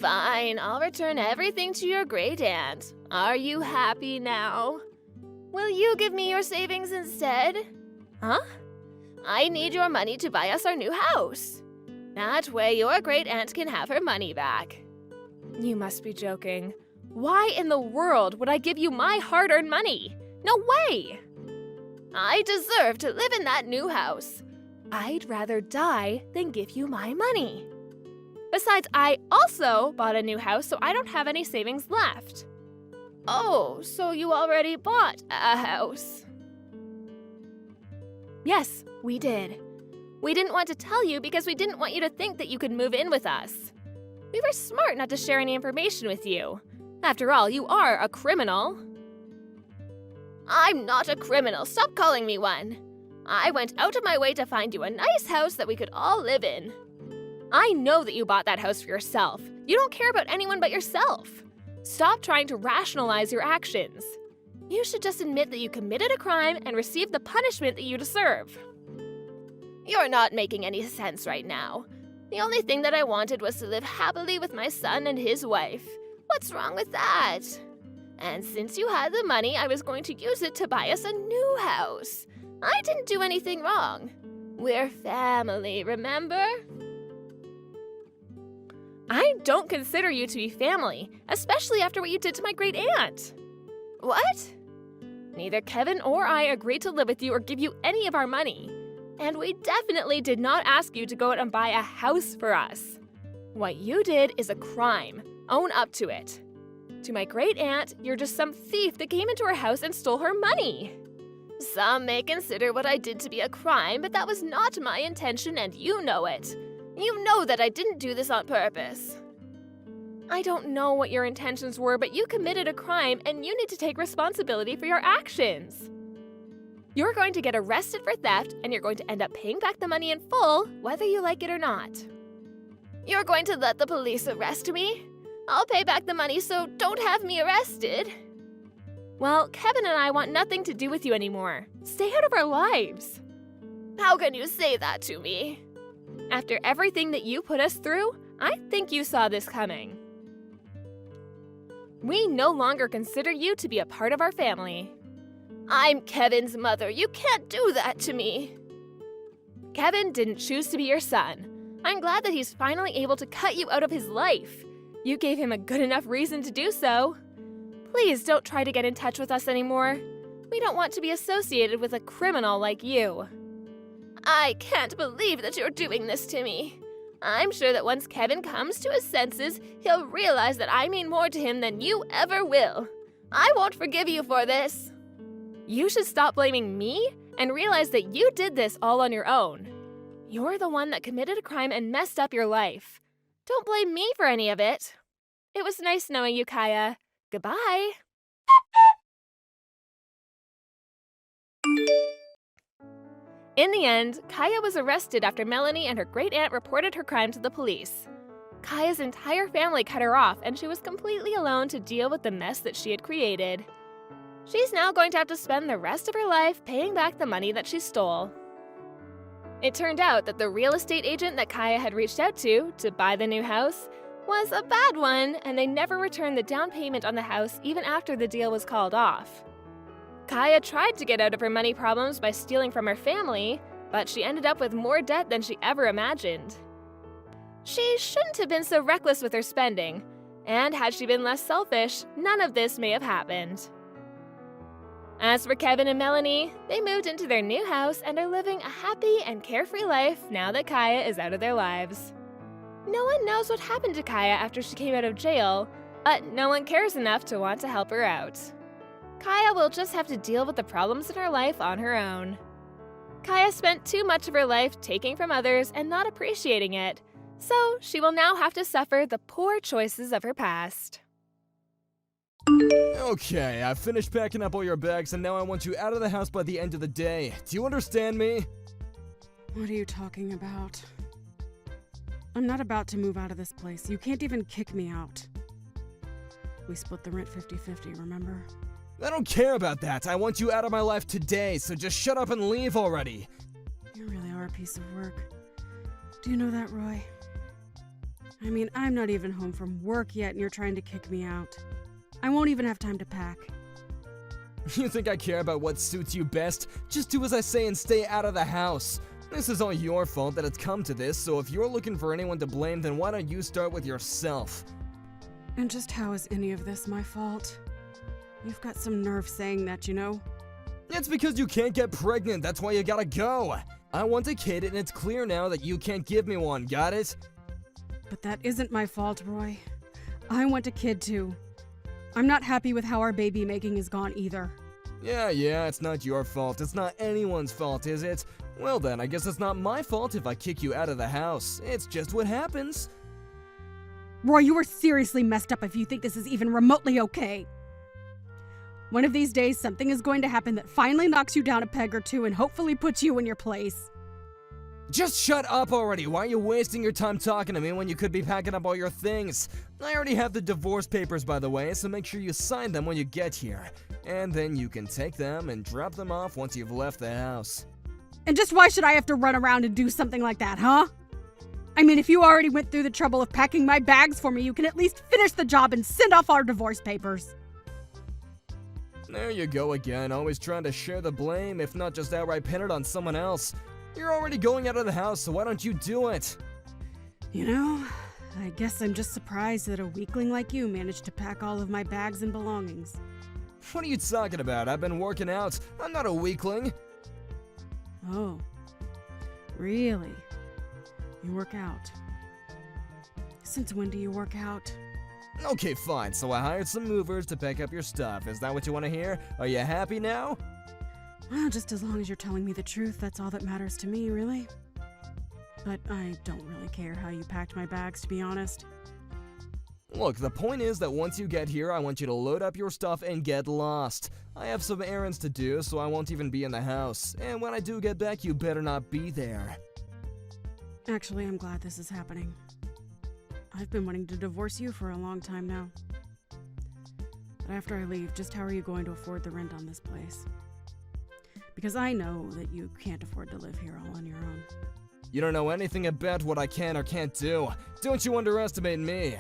Fine, I'll return everything to your great-aunt. Are you happy now? Will you give me your savings instead? Huh? I need your money to buy us our new house. That way your great-aunt can have her money back. You must be joking. Why in the world would I give you my hard-earned money? No way! I deserve to live in that new house. I'd rather die than give you my money. Besides, I also bought a new house, so I don't have any savings left. Oh, so you already bought a house? Yes, we did. We didn't want to tell you because we didn't want you to think that you could move in with us. We were smart not to share any information with you. After all, you are a criminal. I'm not a criminal. Stop calling me one. I went out of my way to find you a nice house that we could all live in. I know that you bought that house for yourself. You don't care about anyone but yourself. Stop trying to rationalize your actions. You should just admit that you committed a crime and receive the punishment that you deserve. You're not making any sense right now. The only thing that I wanted was to live happily with my son and his wife. What's wrong with that? And since you had the money, I was going to use it to buy us a new house. I didn't do anything wrong. We're family, remember? I don't consider you to be family, especially after what you did to my great aunt. What? Neither Kevin or I agreed to live with you or give you any of our money. And we definitely did not ask you to go out and buy a house for us. What you did is a crime. Own up to it. To my great aunt, you're just some thief that came into her house and stole her money. Some may consider what I did to be a crime, but that was not my intention and you know it. You know that I didn't do this on purpose. I don't know what your intentions were, but you committed a crime and you need to take responsibility for your actions. You're going to get arrested for theft and you're going to end up paying back the money in full, whether you like it or not. You're going to let the police arrest me? I'll pay back the money, so don't have me arrested. Well, Kevin and I want nothing to do with you anymore. Stay out of our lives. How can you say that to me? After everything that you put us through, I think you saw this coming. We no longer consider you to be a part of our family. I'm Kevin's mother. You can't do that to me. Kevin didn't choose to be your son. I'm glad that he's finally able to cut you out of his life. You gave him a good enough reason to do so. Please don't try to get in touch with us anymore. We don't want to be associated with a criminal like you. I can't believe that you're doing this to me. I'm sure that once Kevin comes to his senses, he'll realize that I mean more to him than you ever will. I won't forgive you for this. You should stop blaming me and realize that you did this all on your own. You're the one that committed a crime and messed up your life. Don't blame me for any of it. It was nice knowing you, Kaya. Goodbye. In the end, Kaya was arrested after Melanie and her great-aunt reported her crime to the police. Kaya's entire family cut her off, and she was completely alone to deal with the mess that she had created. She's now going to have to spend the rest of her life paying back the money that she stole. It turned out that the real estate agent that Kaya had reached out to buy the new house was a bad one, and they never returned the down payment on the house even after the deal was called off. Kaya tried to get out of her money problems by stealing from her family, but she ended up with more debt than she ever imagined. She shouldn't have been so reckless with her spending, and had she been less selfish, none of this may have happened. As for Kevin and Melanie, they moved into their new house and are living a happy and carefree life now that Kaya is out of their lives. No one knows what happened to Kaya after she came out of jail, but no one cares enough to want to help her out. Kaya will just have to deal with the problems in her life on her own. Kaya spent too much of her life taking from others and not appreciating it, so she will now have to suffer the poor choices of her past. Okay, I've finished packing up all your bags and now I want you out of the house by the end of the day. Do you understand me? What are you talking about? I'm not about to move out of this place. You can't even kick me out. We split the rent 50-50, remember? I don't care about that. I want you out of my life today, so just shut up and leave already. You really are a piece of work. Do you know that, Roy? I mean, I'm not even home from work yet and you're trying to kick me out. I won't even have time to pack. You think I care about what suits you best? Just do as I say and stay out of the house. This is all your fault that it's come to this, so if you're looking for anyone to blame, then why don't you start with yourself? And just how is any of this my fault? You've got some nerve saying that, you know? It's because you can't get pregnant, that's why you gotta go. I want a kid and it's clear now that you can't give me one, got it? But that isn't my fault, Roy. I want a kid too. I'm not happy with how our baby making has gone either. Yeah, it's not your fault. It's not anyone's fault, is it? Well then, I guess it's not my fault if I kick you out of the house. It's just what happens. Roy, you are seriously messed up if you think this is even remotely okay. One of these days, something is going to happen that finally knocks you down a peg or two and hopefully puts you in your place. Just shut up already. Why are you wasting your time talking to me when you could be packing up all your things? I already have the divorce papers, by the way, so make sure you sign them when you get here. And then you can take them and drop them off once you've left the house. And just why should I have to run around and do something like that, huh? I mean, if you already went through the trouble of packing my bags for me, you can at least finish the job and send off our divorce papers. There you go again, always trying to share the blame, if not just outright pin it on someone else. You're already going out of the house, so why don't you do it? You know, I guess I'm just surprised that a weakling like you managed to pack all of my bags and belongings. What are you talking about? I've been working out. I'm not a weakling. Oh, really? You work out? Since when do you work out? Okay, fine. So I hired some movers to pick up your stuff. Is that what you want to hear? Are you happy now? Well, just as long as you're telling me the truth, that's all that matters to me, really. But I don't really care how you packed my bags, to be honest. Look, the point is that once you get here, I want you to load up your stuff and get lost. I have some errands to do, so I won't even be in the house. And when I do get back, you better not be there. Actually, I'm glad this is happening. I've been wanting to divorce you for a long time now. But after I leave, just how are you going to afford the rent on this place? Because I know that you can't afford to live here all on your own. You don't know anything about what I can or can't do. Don't you underestimate me.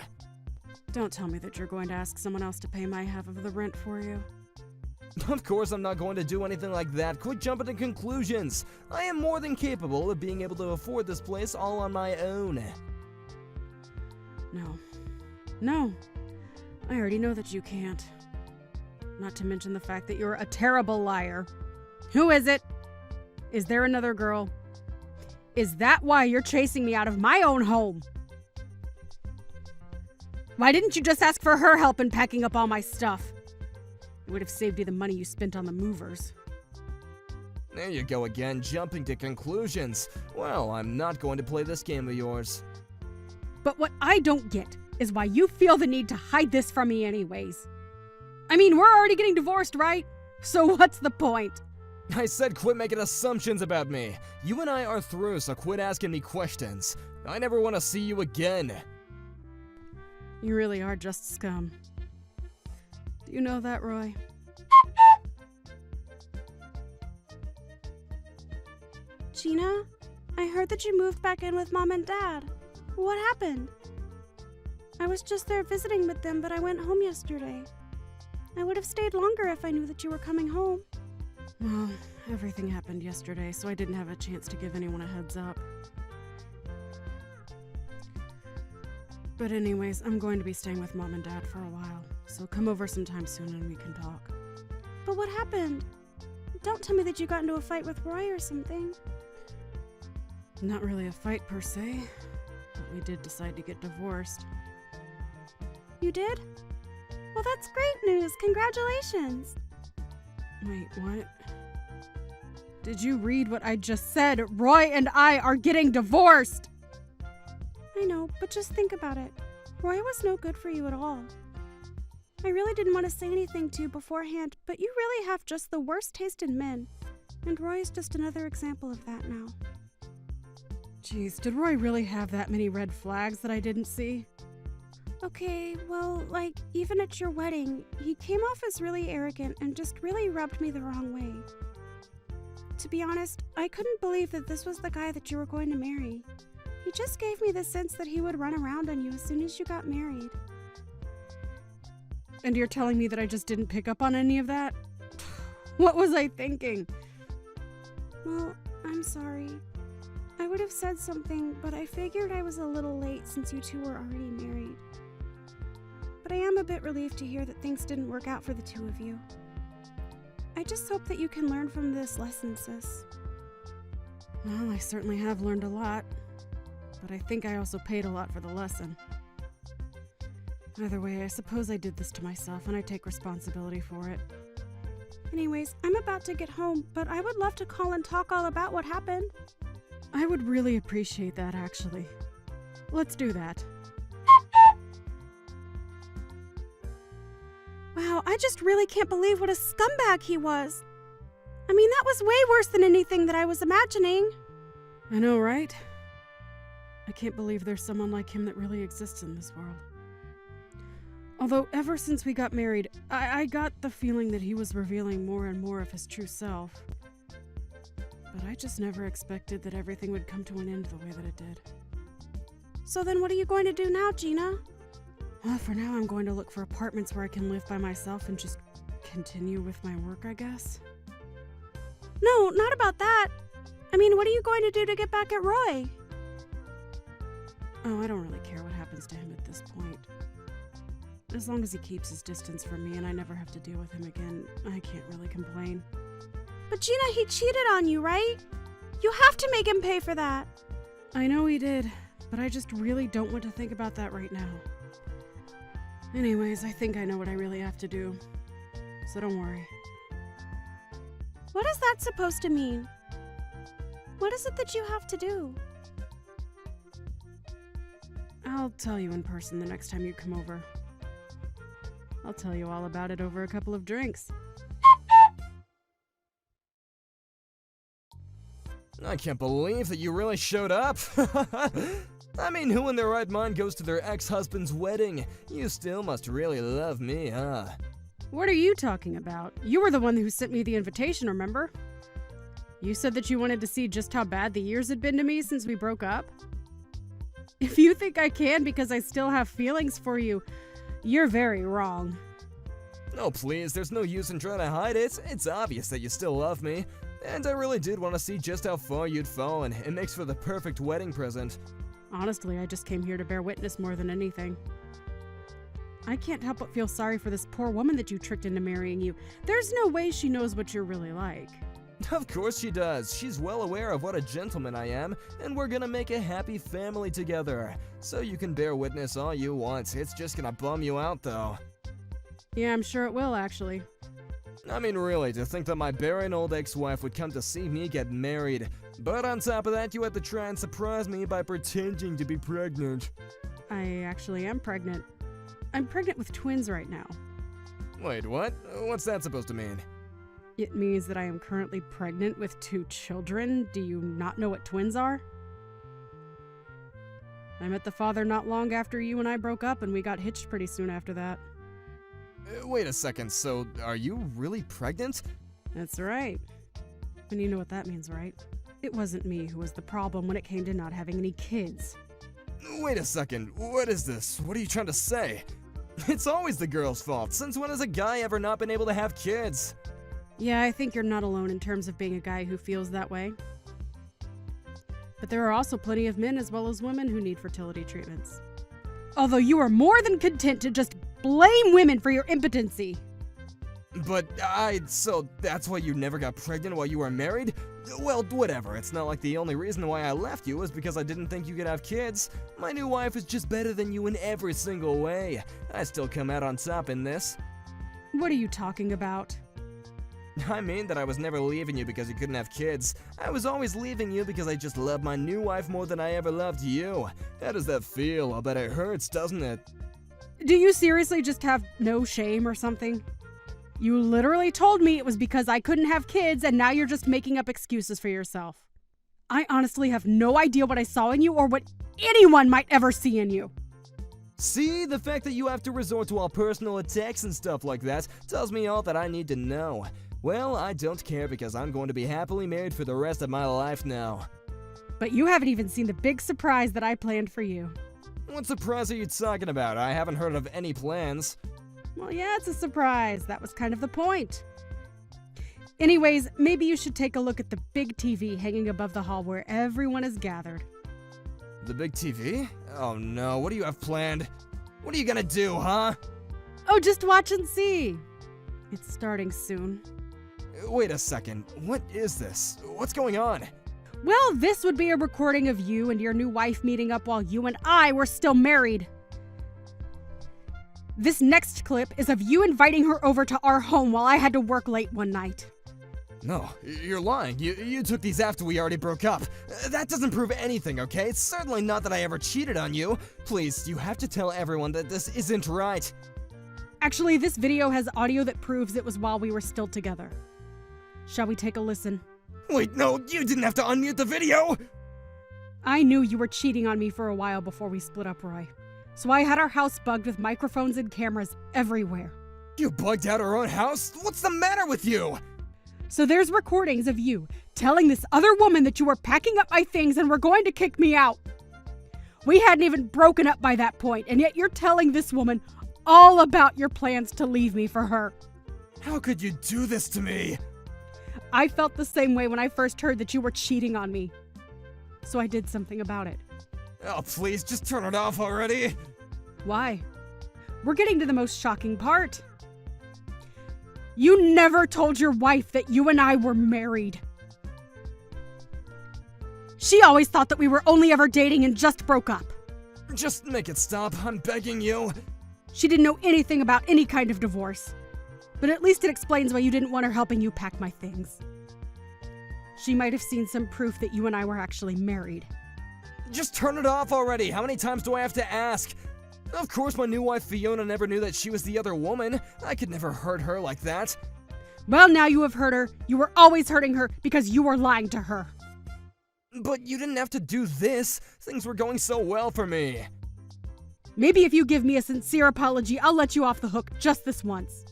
Don't tell me that you're going to ask someone else to pay my half of the rent for you. Of course I'm not going to do anything like that. Quit jumping to conclusions. I am more than capable of being able to afford this place all on my own. No. I already know that you can't. Not to mention the fact that you're a terrible liar. Who is it? Is there another girl? Is that why you're chasing me out of my own home? Why didn't you just ask for her help in packing up all my stuff? It would have saved you the money you spent on the movers. There you go again, jumping to conclusions. Well, I'm not going to play this game of yours. But what I don't get is why you feel the need to hide this from me anyways. I mean, we're already getting divorced, right? So what's the point? I said quit making assumptions about me. You and I are through, so quit asking me questions. I never want to see you again. You really are just scum. Do you know that, Roy? Gina, I heard that you moved back in with Mom and Dad. What happened? I was just there visiting with them, but I went home yesterday. I would have stayed longer if I knew that you were coming home. Well, everything happened yesterday, so I didn't have a chance to give anyone a heads up. But anyways, I'm going to be staying with Mom and Dad for a while, so come over sometime soon and we can talk. But what happened? Don't tell me that you got into a fight with Roy or something. Not really a fight per se, but we did decide to get divorced. You did? Well, that's great news. Congratulations. Wait, what? Did you read what I just said? Roy and I are getting divorced! I know, but just think about it. Roy was no good for you at all. I really didn't want to say anything to you beforehand, but you really have just the worst taste in men. And Roy is just another example of that now. Jeez, did Roy really have that many red flags that I didn't see? Okay, well, like, even at your wedding, he came off as really arrogant and just really rubbed me the wrong way. To be honest, I couldn't believe that this was the guy that you were going to marry. He just gave me the sense that he would run around on you as soon as you got married. And you're telling me that I just didn't pick up on any of that? What was I thinking? Well, I'm sorry. I would have said something, but I figured I was a little late since you two were already married. But I am a bit relieved to hear that things didn't work out for the two of you. I just hope that you can learn from this lesson, sis. Well, I certainly have learned a lot, but I think I also paid a lot for the lesson. Either way, I suppose I did this to myself, and I take responsibility for it. Anyways, I'm about to get home, but I would love to call and talk all about what happened. I would really appreciate that, actually. Let's do that. Wow, I just really can't believe what a scumbag he was. I mean, that was way worse than anything that I was imagining. I know, right? I can't believe there's someone like him that really exists in this world. Although, ever since we got married, I got the feeling that he was revealing more and more of his true self. But I just never expected that everything would come to an end the way that it did. So then what are you going to do now, Gina? Well, for now, I'm going to look for apartments where I can live by myself and just continue with my work, I guess. No, not about that. I mean, what are you going to do to get back at Roy? Oh, I don't really care what happens to him at this point. As long as he keeps his distance from me and I never have to deal with him again, I can't really complain. But Gina, he cheated on you, right? You have to make him pay for that. I know he did, but I just really don't want to think about that right now. Anyways, I think I know what I really have to do. So don't worry. What is that supposed to mean? What is it that you have to do? I'll tell you in person the next time you come over. I'll tell you all about it over a couple of drinks. I can't believe that you really showed up. I mean, who in their right mind goes to their ex-husband's wedding? You still must really love me, huh? What are you talking about? You were the one who sent me the invitation, remember? You said that you wanted to see just how bad the years had been to me since we broke up. If you think I can because I still have feelings for you, you're very wrong. Oh, please, there's no use in trying to hide it. It's obvious that you still love me. And I really did want to see just how far you'd fallen. It makes for the perfect wedding present. Honestly, I just came here to bear witness more than anything. I can't help but feel sorry for this poor woman that you tricked into marrying you. There's no way she knows what you're really like. Of course she does. She's well aware of what a gentleman I am, and we're gonna make a happy family together. So you can bear witness all you want. It's just gonna bum you out, though. Yeah, I'm sure it will, actually. I mean, really, to think that my barren old ex-wife would come to see me get married. But on top of that, you had to try and surprise me by pretending to be pregnant. I actually am pregnant. I'm pregnant with twins right now. Wait, what? What's that supposed to mean? It means that I am currently pregnant with 2 children. Do you not know what twins are? I met the father not long after you and I broke up, and we got hitched pretty soon after that. Wait a second, so are you really pregnant? That's right. And you know what that means, right? It wasn't me who was the problem when it came to not having any kids. Wait a second, what is this? What are you trying to say? It's always the girl's fault. Since when has a guy ever not been able to have kids? Yeah, I think you're not alone in terms of being a guy who feels that way. But there are also plenty of men as well as women who need fertility treatments. Although you are more than content to just blame women for your impotency. But so that's why you never got pregnant while you were married? Well, whatever. It's not like the only reason why I left you was because I didn't think you could have kids. My new wife is just better than you in every single way. I still come out on top in this. What are you talking about? I mean that I was never leaving you because you couldn't have kids. I was always leaving you because I just love my new wife more than I ever loved you. How does that feel? I bet it hurts, doesn't it? Do you seriously just have no shame or something? You literally told me it was because I couldn't have kids, and now you're just making up excuses for yourself. I honestly have no idea what I saw in you or what anyone might ever see in you. See, the fact that you have to resort to all personal attacks and stuff like that tells me all that I need to know. Well, I don't care because I'm going to be happily married for the rest of my life now. But you haven't even seen the big surprise that I planned for you. What surprise are you talking about? I haven't heard of any plans. Well, yeah, it's a surprise. That was kind of the point. Anyways, maybe you should take a look at the big TV hanging above the hall where everyone is gathered. The big TV? Oh no, what do you have planned? What are you gonna do, huh? Oh, just watch and see. It's starting soon. Wait a second, what is this? What's going on? Well, this would be a recording of you and your new wife meeting up while you and I were still married. This next clip is of you inviting her over to our home while I had to work late one night. No, you're lying. You took these after we already broke up. That doesn't prove anything, okay? It's certainly not that I ever cheated on you. Please, you have to tell everyone that this isn't right. Actually, this video has audio that proves it was while we were still together. Shall we take a listen? Wait, no, you didn't have to unmute the video! I knew you were cheating on me for a while before we split up, Roy. So I had our house bugged with microphones and cameras everywhere. You bugged out our own house? What's the matter with you? So there's recordings of you telling this other woman that you were packing up my things and were going to kick me out. We hadn't even broken up by that point, and yet you're telling this woman all about your plans to leave me for her. How could you do this to me? I felt the same way when I first heard that you were cheating on me. So I did something about it. Oh, please, just turn it off already. Why? We're getting to the most shocking part. You never told your wife that you and I were married. She always thought that we were only ever dating and just broke up. Just make it stop, I'm begging you. She didn't know anything about any kind of divorce. But at least it explains why you didn't want her helping you pack my things. She might have seen some proof that you and I were actually married. Just turn it off already. How many times do I have to ask? Of course, my new wife Fiona never knew that she was the other woman. I could never hurt her like that. Well, now you have hurt her. You were always hurting her because you were lying to her. But you didn't have to do this. Things were going so well for me. Maybe if you give me a sincere apology, I'll let you off the hook just this once.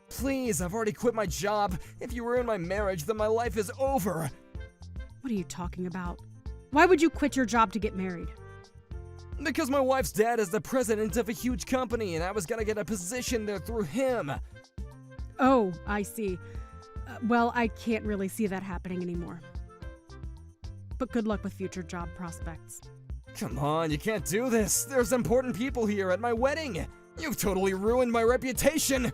Please, I've already quit my job. If you ruin my marriage, then my life is over. What are you talking about? Why would you quit your job to get married? Because my wife's dad is the president of a huge company, and I was gonna get a position there through him. Oh, I see. Well, I can't really see that happening anymore. But good luck with future job prospects. Come on, you can't do this. There's important people here at my wedding. You've totally ruined my reputation.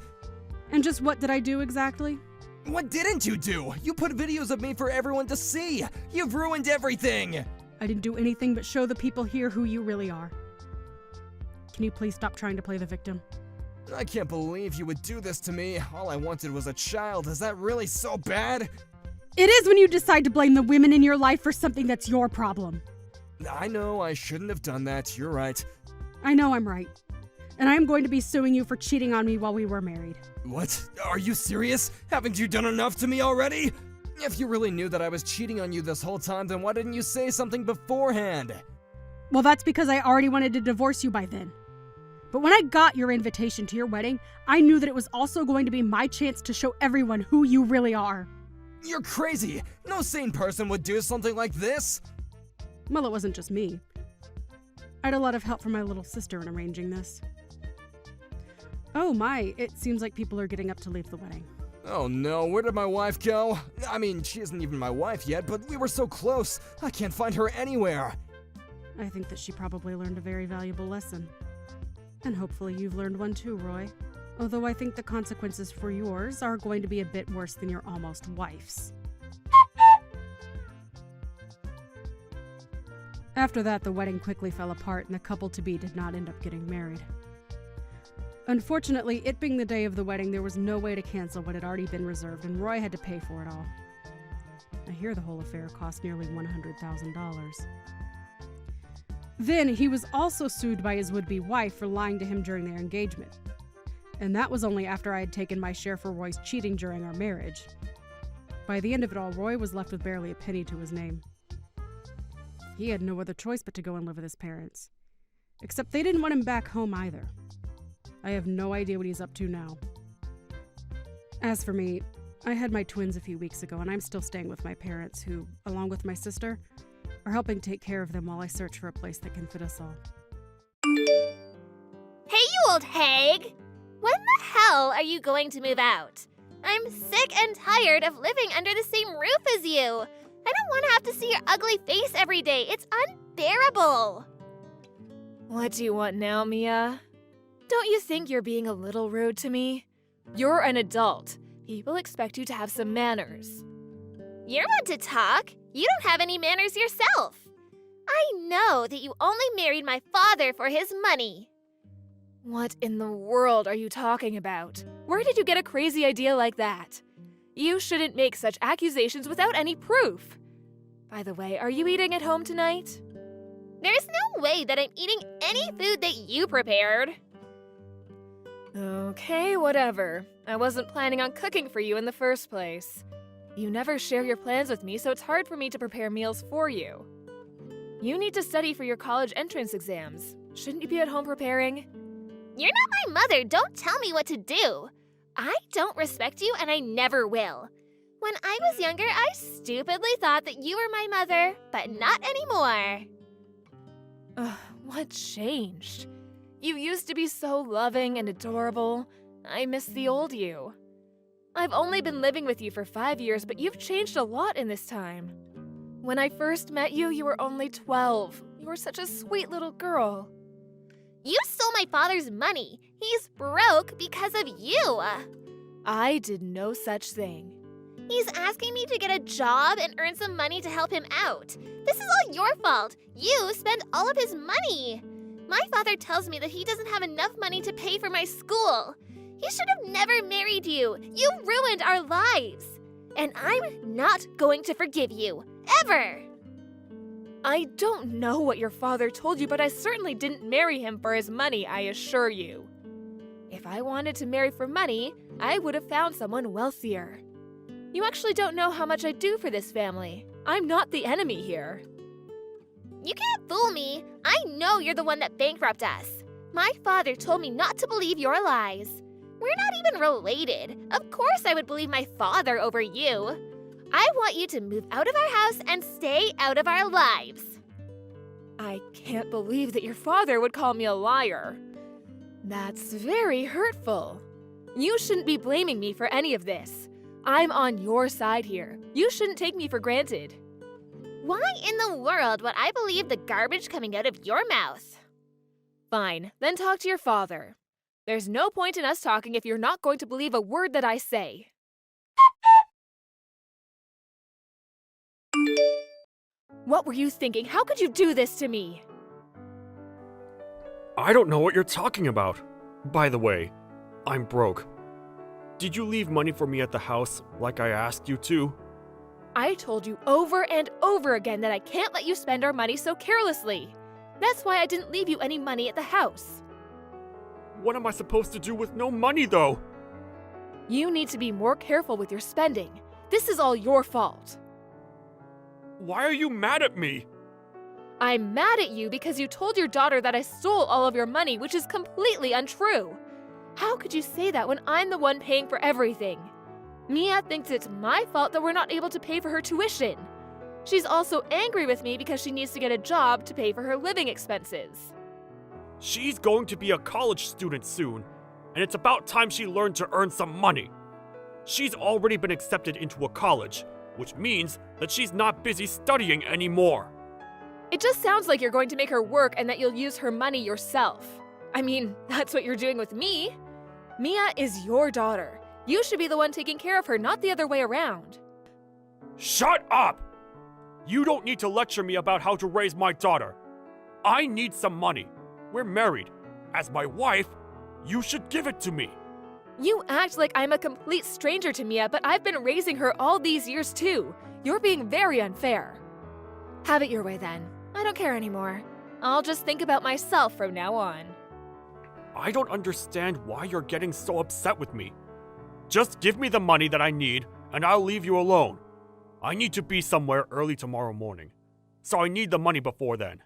And just what did I do exactly? What didn't you do? You put videos of me for everyone to see. You've ruined everything. I didn't do anything but show the people here who you really are. Can you please stop trying to play the victim? I can't believe you would do this to me. All I wanted was a child. Is that really so bad? It is when you decide to blame the women in your life for something that's your problem. I know I shouldn't have done that. You're right. I know I'm right. And I am going to be suing you for cheating on me while we were married. What? Are you serious? Haven't you done enough to me already? If you really knew that I was cheating on you this whole time, then why didn't you say something beforehand? Well, that's because I already wanted to divorce you by then. But when I got your invitation to your wedding, I knew that it was also going to be my chance to show everyone who you really are. You're crazy! No sane person would do something like this! Well, it wasn't just me. I had a lot of help from my little sister in arranging this. Oh my, it seems like people are getting up to leave the wedding. Oh no, where did my wife go? I mean, she isn't even my wife yet, but we were so close. I can't find her anywhere. I think that she probably learned a very valuable lesson. And hopefully you've learned one too, Roy. Although I think the consequences for yours are going to be a bit worse than your almost wife's. After that, the wedding quickly fell apart and the couple-to-be did not end up getting married. Unfortunately, it being the day of the wedding, there was no way to cancel what had already been reserved, and Roy had to pay for it all. I hear the whole affair cost nearly $100,000. Then, he was also sued by his would-be wife for lying to him during their engagement. And that was only after I had taken my share for Roy's cheating during our marriage. By the end of it all, Roy was left with barely a penny to his name. He had no other choice but to go and live with his parents. Except they didn't want him back home either. I have no idea what he's up to now. As for me, I had my twins a few weeks ago, and I'm still staying with my parents who, along with my sister, are helping take care of them while I search for a place that can fit us all. Hey, you old hag! When the hell are you going to move out? I'm sick and tired of living under the same roof as you. I don't want to have to see your ugly face every day. It's unbearable. What do you want now, Mia? Don't you think you're being a little rude to me? You're an adult. People expect you to have some manners. You're one to talk. You don't have any manners yourself. I know that you only married my father for his money. What in the world are you talking about? Where did you get a crazy idea like that? You shouldn't make such accusations without any proof. By the way, are you eating at home tonight? There's no way that I'm eating any food that you prepared. Okay, whatever. I wasn't planning on cooking for you in the first place. You never share your plans with me, so it's hard for me to prepare meals for you. You need to study for your college entrance exams. Shouldn't you be at home preparing? You're not my mother. Don't tell me what to do. I don't respect you, and I never will. When I was younger, I stupidly thought that you were my mother, but not anymore. Ugh, what changed? You used to be so loving and adorable. I miss the old you. I've only been living with you for 5 years, but you've changed a lot in this time. When I first met you, you were only 12. You were such a sweet little girl. You stole my father's money. He's broke because of you. I did no such thing. He's asking me to get a job and earn some money to help him out. This is all your fault. You spend all of his money. My father tells me that he doesn't have enough money to pay for my school. He should have never married you. You ruined our lives. And I'm not going to forgive you. Ever. I don't know what your father told you, but I certainly didn't marry him for his money, I assure you. If I wanted to marry for money, I would have found someone wealthier. You actually don't know how much I do for this family. I'm not the enemy here. You can't fool me. I know you're the one that bankrupted us. My father told me not to believe your lies. We're not even related. Of course I would believe my father over you. I want you to move out of our house and stay out of our lives. I can't believe that your father would call me a liar. That's very hurtful. You shouldn't be blaming me for any of this. I'm on your side here. You shouldn't take me for granted. Why in the world would I believe the garbage coming out of your mouth? Fine, then talk to your father. There's no point in us talking if you're not going to believe a word that I say. What were you thinking? How could you do this to me? I don't know what you're talking about. By the way, I'm broke. Did you leave money for me at the house like I asked you to? I told you over and over again that I can't let you spend our money so carelessly. That's why I didn't leave you any money at the house. What am I supposed to do with no money, though? You need to be more careful with your spending. This is all your fault. Why are you mad at me? I'm mad at you because you told your daughter that I stole all of your money, which is completely untrue. How could you say that when I'm the one paying for everything? Mia thinks it's my fault that we're not able to pay for her tuition. She's also angry with me because she needs to get a job to pay for her living expenses. She's going to be a college student soon, and it's about time she learned to earn some money. She's already been accepted into a college, which means that she's not busy studying anymore. It just sounds like you're going to make her work and that you'll use her money yourself. I mean, that's what you're doing with me. Mia is your daughter. You should be the one taking care of her, not the other way around. Shut up! You don't need to lecture me about how to raise my daughter. I need some money. We're married. As my wife, you should give it to me. You act like I'm a complete stranger to Mia, but I've been raising her all these years too. You're being very unfair. Have it your way then. I don't care anymore. I'll just think about myself from now on. I don't understand why you're getting so upset with me. Just give me the money that I need, and I'll leave you alone. I need to be somewhere early tomorrow morning, so I need the money before then.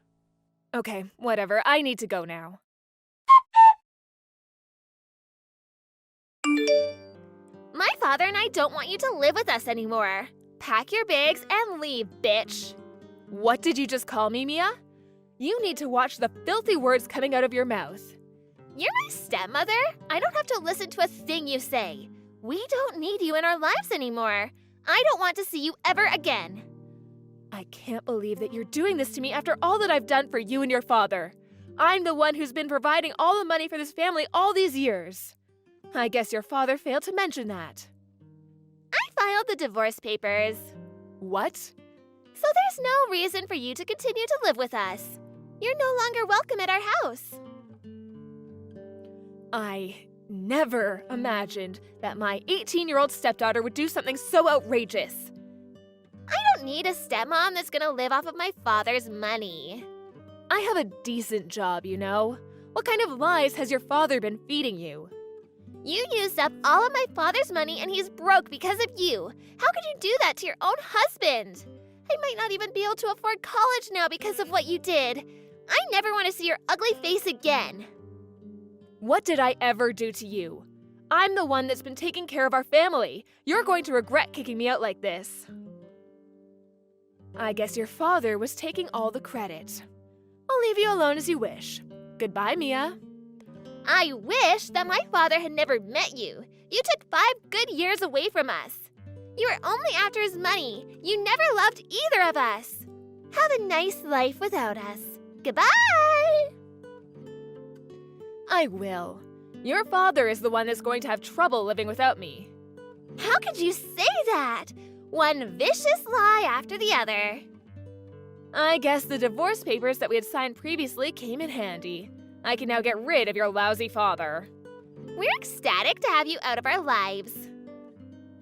Okay, whatever. I need to go now. My father and I don't want you to live with us anymore. Pack your bags and leave, bitch. What did you just call me, Mia? You need to watch the filthy words coming out of your mouth. You're my stepmother. I don't have to listen to a thing you say. We don't need you in our lives anymore. I don't want to see you ever again. I can't believe that you're doing this to me after all that I've done for you and your father. I'm the one who's been providing all the money for this family all these years. I guess your father failed to mention that. I filed the divorce papers. What? So there's no reason for you to continue to live with us. You're no longer welcome at our house. I never imagined that my 18-year-old stepdaughter would do something so outrageous. I don't need a stepmom that's gonna live off of my father's money. I have a decent job, you know. What kind of lies has your father been feeding you? You used up all of my father's money and he's broke because of you. How could you do that to your own husband? I might not even be able to afford college now because of what you did. I never want to see your ugly face again. What did I ever do to you? I'm the one that's been taking care of our family. You're going to regret kicking me out like this. I guess your father was taking all the credit. I'll leave you alone as you wish. Goodbye, Mia. I wish that my father had never met you. You took 5 good years away from us. You were only after his money. You never loved either of us. Have a nice life without us. Goodbye! I will. Your father is the one that's going to have trouble living without me. How could you say that? One vicious lie after the other. I guess the divorce papers that we had signed previously came in handy. I can now get rid of your lousy father. We're ecstatic to have you out of our lives.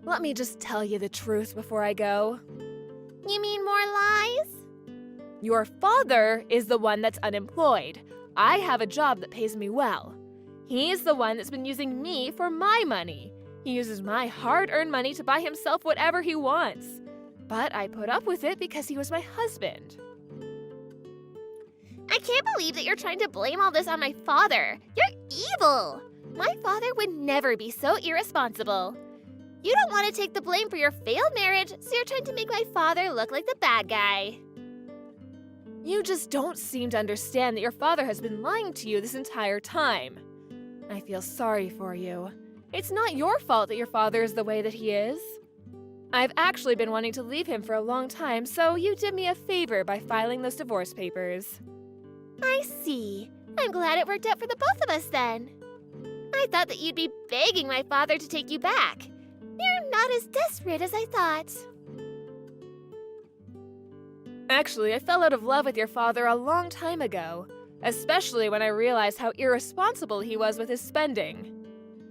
Let me just tell you the truth before I go. You mean more lies? Your father is the one that's unemployed. I have a job that pays me well. He's the one that's been using me for my money. He uses my hard-earned money to buy himself whatever he wants. But I put up with it because he was my husband. I can't believe that you're trying to blame all this on my father. You're evil. My father would never be so irresponsible. You don't want to take the blame for your failed marriage, so you're trying to make my father look like the bad guy. You just don't seem to understand that your father has been lying to you this entire time. I feel sorry for you. It's not your fault that your father is the way that he is. I've actually been wanting to leave him for a long time, so you did me a favor by filing those divorce papers. I see. I'm glad it worked out for the both of us then. I thought that you'd be begging my father to take you back. You're not as desperate as I thought. Actually, I fell out of love with your father a long time ago, especially when I realized how irresponsible he was with his spending.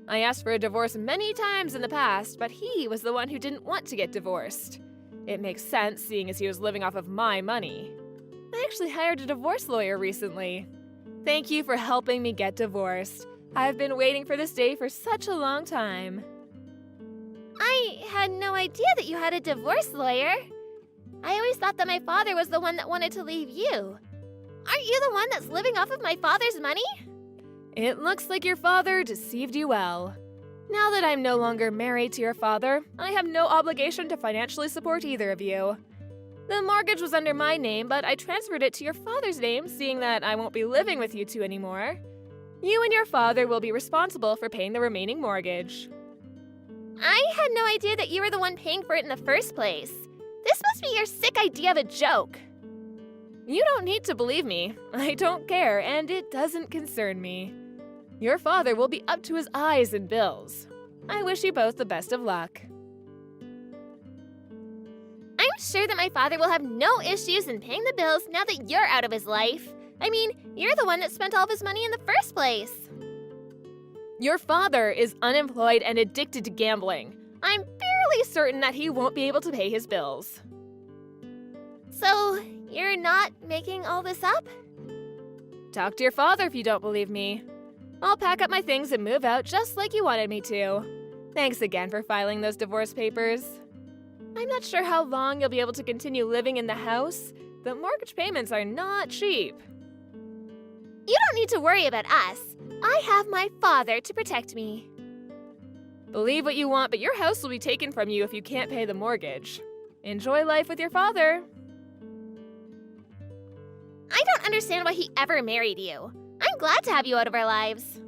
I asked for a divorce many times in the past, but he was the one who didn't want to get divorced. It makes sense, seeing as he was living off of my money. I actually hired a divorce lawyer recently. Thank you for helping me get divorced. I've been waiting for this day for such a long time. I had no idea that you had a divorce lawyer. I always thought that my father was the one that wanted to leave you. Aren't you the one that's living off of my father's money? It looks like your father deceived you well. Now that I'm no longer married to your father, I have no obligation to financially support either of you. The mortgage was under my name, but I transferred it to your father's name, seeing that I won't be living with you two anymore. You and your father will be responsible for paying the remaining mortgage. I had no idea that you were the one paying for it in the first place. This must be your sick idea of a joke. You don't need to believe me. I don't care, and it doesn't concern me. Your father will be up to his eyes in bills. I wish you both the best of luck. I'm sure that my father will have no issues in paying the bills now that you're out of his life. I mean, you're the one that spent all of his money in the first place. Your father is unemployed and addicted to gambling. I'm fairly certain that he won't be able to pay his bills. So, you're not making all this up? Talk to your father if you don't believe me. I'll pack up my things and move out just like you wanted me to. Thanks again for filing those divorce papers. I'm not sure how long you'll be able to continue living in the house. The mortgage payments are not cheap. You don't need to worry about us. I have my father to protect me. Believe what you want, but your house will be taken from you if you can't pay the mortgage. Enjoy life with your father. I don't understand why he ever married you. I'm glad to have you out of our lives.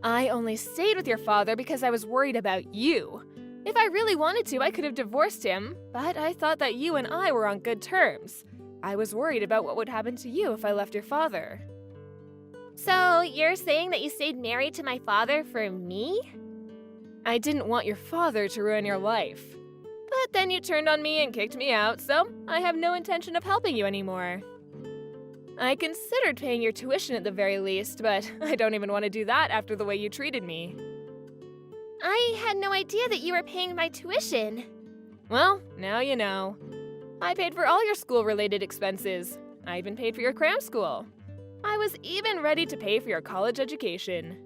I only stayed with your father because I was worried about you. If I really wanted to, I could have divorced him, but I thought that you and I were on good terms. I was worried about what would happen to you if I left your father. So, you're saying that you stayed married to my father for me? I didn't want your father to ruin your life. But then you turned on me and kicked me out, so I have no intention of helping you anymore. I considered paying your tuition at the very least, but I don't even want to do that after the way you treated me. I had no idea that you were paying my tuition. Well, now you know. I paid for all your school-related expenses. I even paid for your cram school. I was even ready to pay for your college education.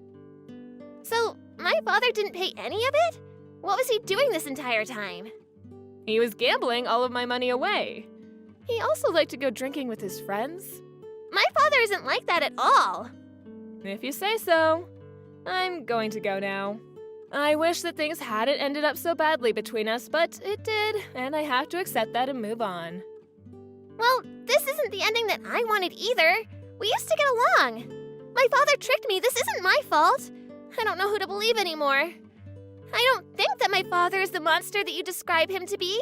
So, my father didn't pay any of it? What was he doing this entire time? He was gambling all of my money away. He also liked to go drinking with his friends. My father isn't like that at all. If you say so. I'm going to go now. I wish that things hadn't ended up so badly between us, but it did, and I have to accept that and move on. Well, this isn't the ending that I wanted either. We used to get along. My father tricked me. This isn't my fault. I don't know who to believe anymore. I don't think that my father is the monster that you describe him to be.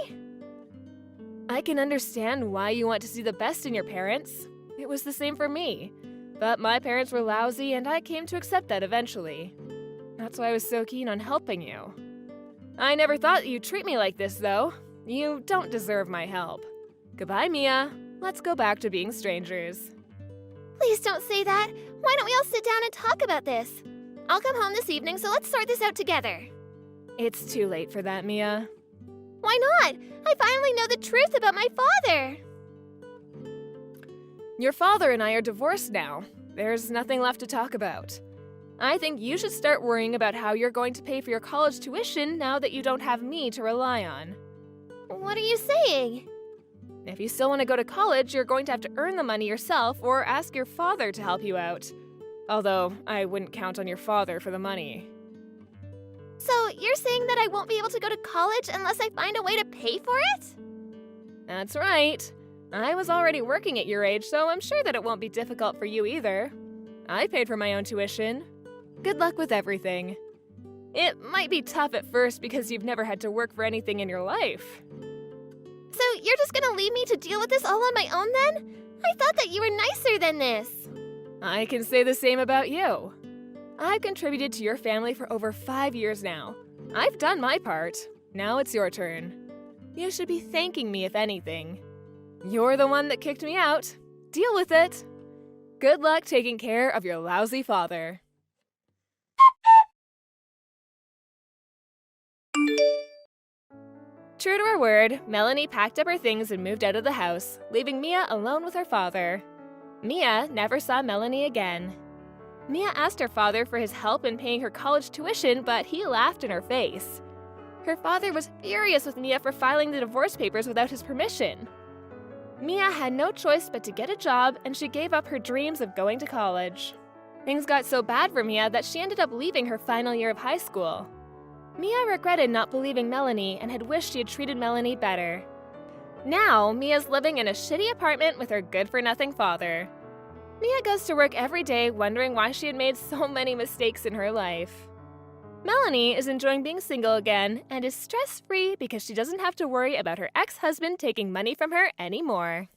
I can understand why you want to see the best in your parents. It was the same for me. But my parents were lousy, and I came to accept that eventually. That's why I was so keen on helping you. I never thought you'd treat me like this, though. You don't deserve my help. Goodbye, Mia. Let's go back to being strangers. Please don't say that. Why don't we all sit down and talk about this? I'll come home this evening, so let's sort this out together. It's too late for that, Mia. Why not? I finally know the truth about my father. Your father and I are divorced now. There's nothing left to talk about. I think you should start worrying about how you're going to pay for your college tuition now that you don't have me to rely on. What are you saying? If you still want to go to college, you're going to have to earn the money yourself or ask your father to help you out. Although, I wouldn't count on your father for the money. So, you're saying that I won't be able to go to college unless I find a way to pay for it? That's right. I was already working at your age, so I'm sure that it won't be difficult for you either. I paid for my own tuition. Good luck with everything. It might be tough at first because you've never had to work for anything in your life. So, you're just gonna leave me to deal with this all on my own then? I thought that you were nicer than this. I can say the same about you. I've contributed to your family for over 5 years now. I've done my part. Now it's your turn. You should be thanking me if anything. You're the one that kicked me out. Deal with it. Good luck taking care of your lousy father. True to her word, Melanie packed up her things and moved out of the house, leaving Mia alone with her father. Mia never saw Melanie again. Mia asked her father for his help in paying her college tuition, but he laughed in her face. Her father was furious with Mia for filing the divorce papers without his permission. Mia had no choice but to get a job, and she gave up her dreams of going to college. Things got so bad for Mia that she ended up leaving her final year of high school. Mia regretted not believing Melanie and had wished she had treated Melanie better. Now, Mia's living in a shitty apartment with her good-for-nothing father. Mia goes to work every day wondering why she had made so many mistakes in her life. Melanie is enjoying being single again and is stress-free because she doesn't have to worry about her ex-husband taking money from her anymore.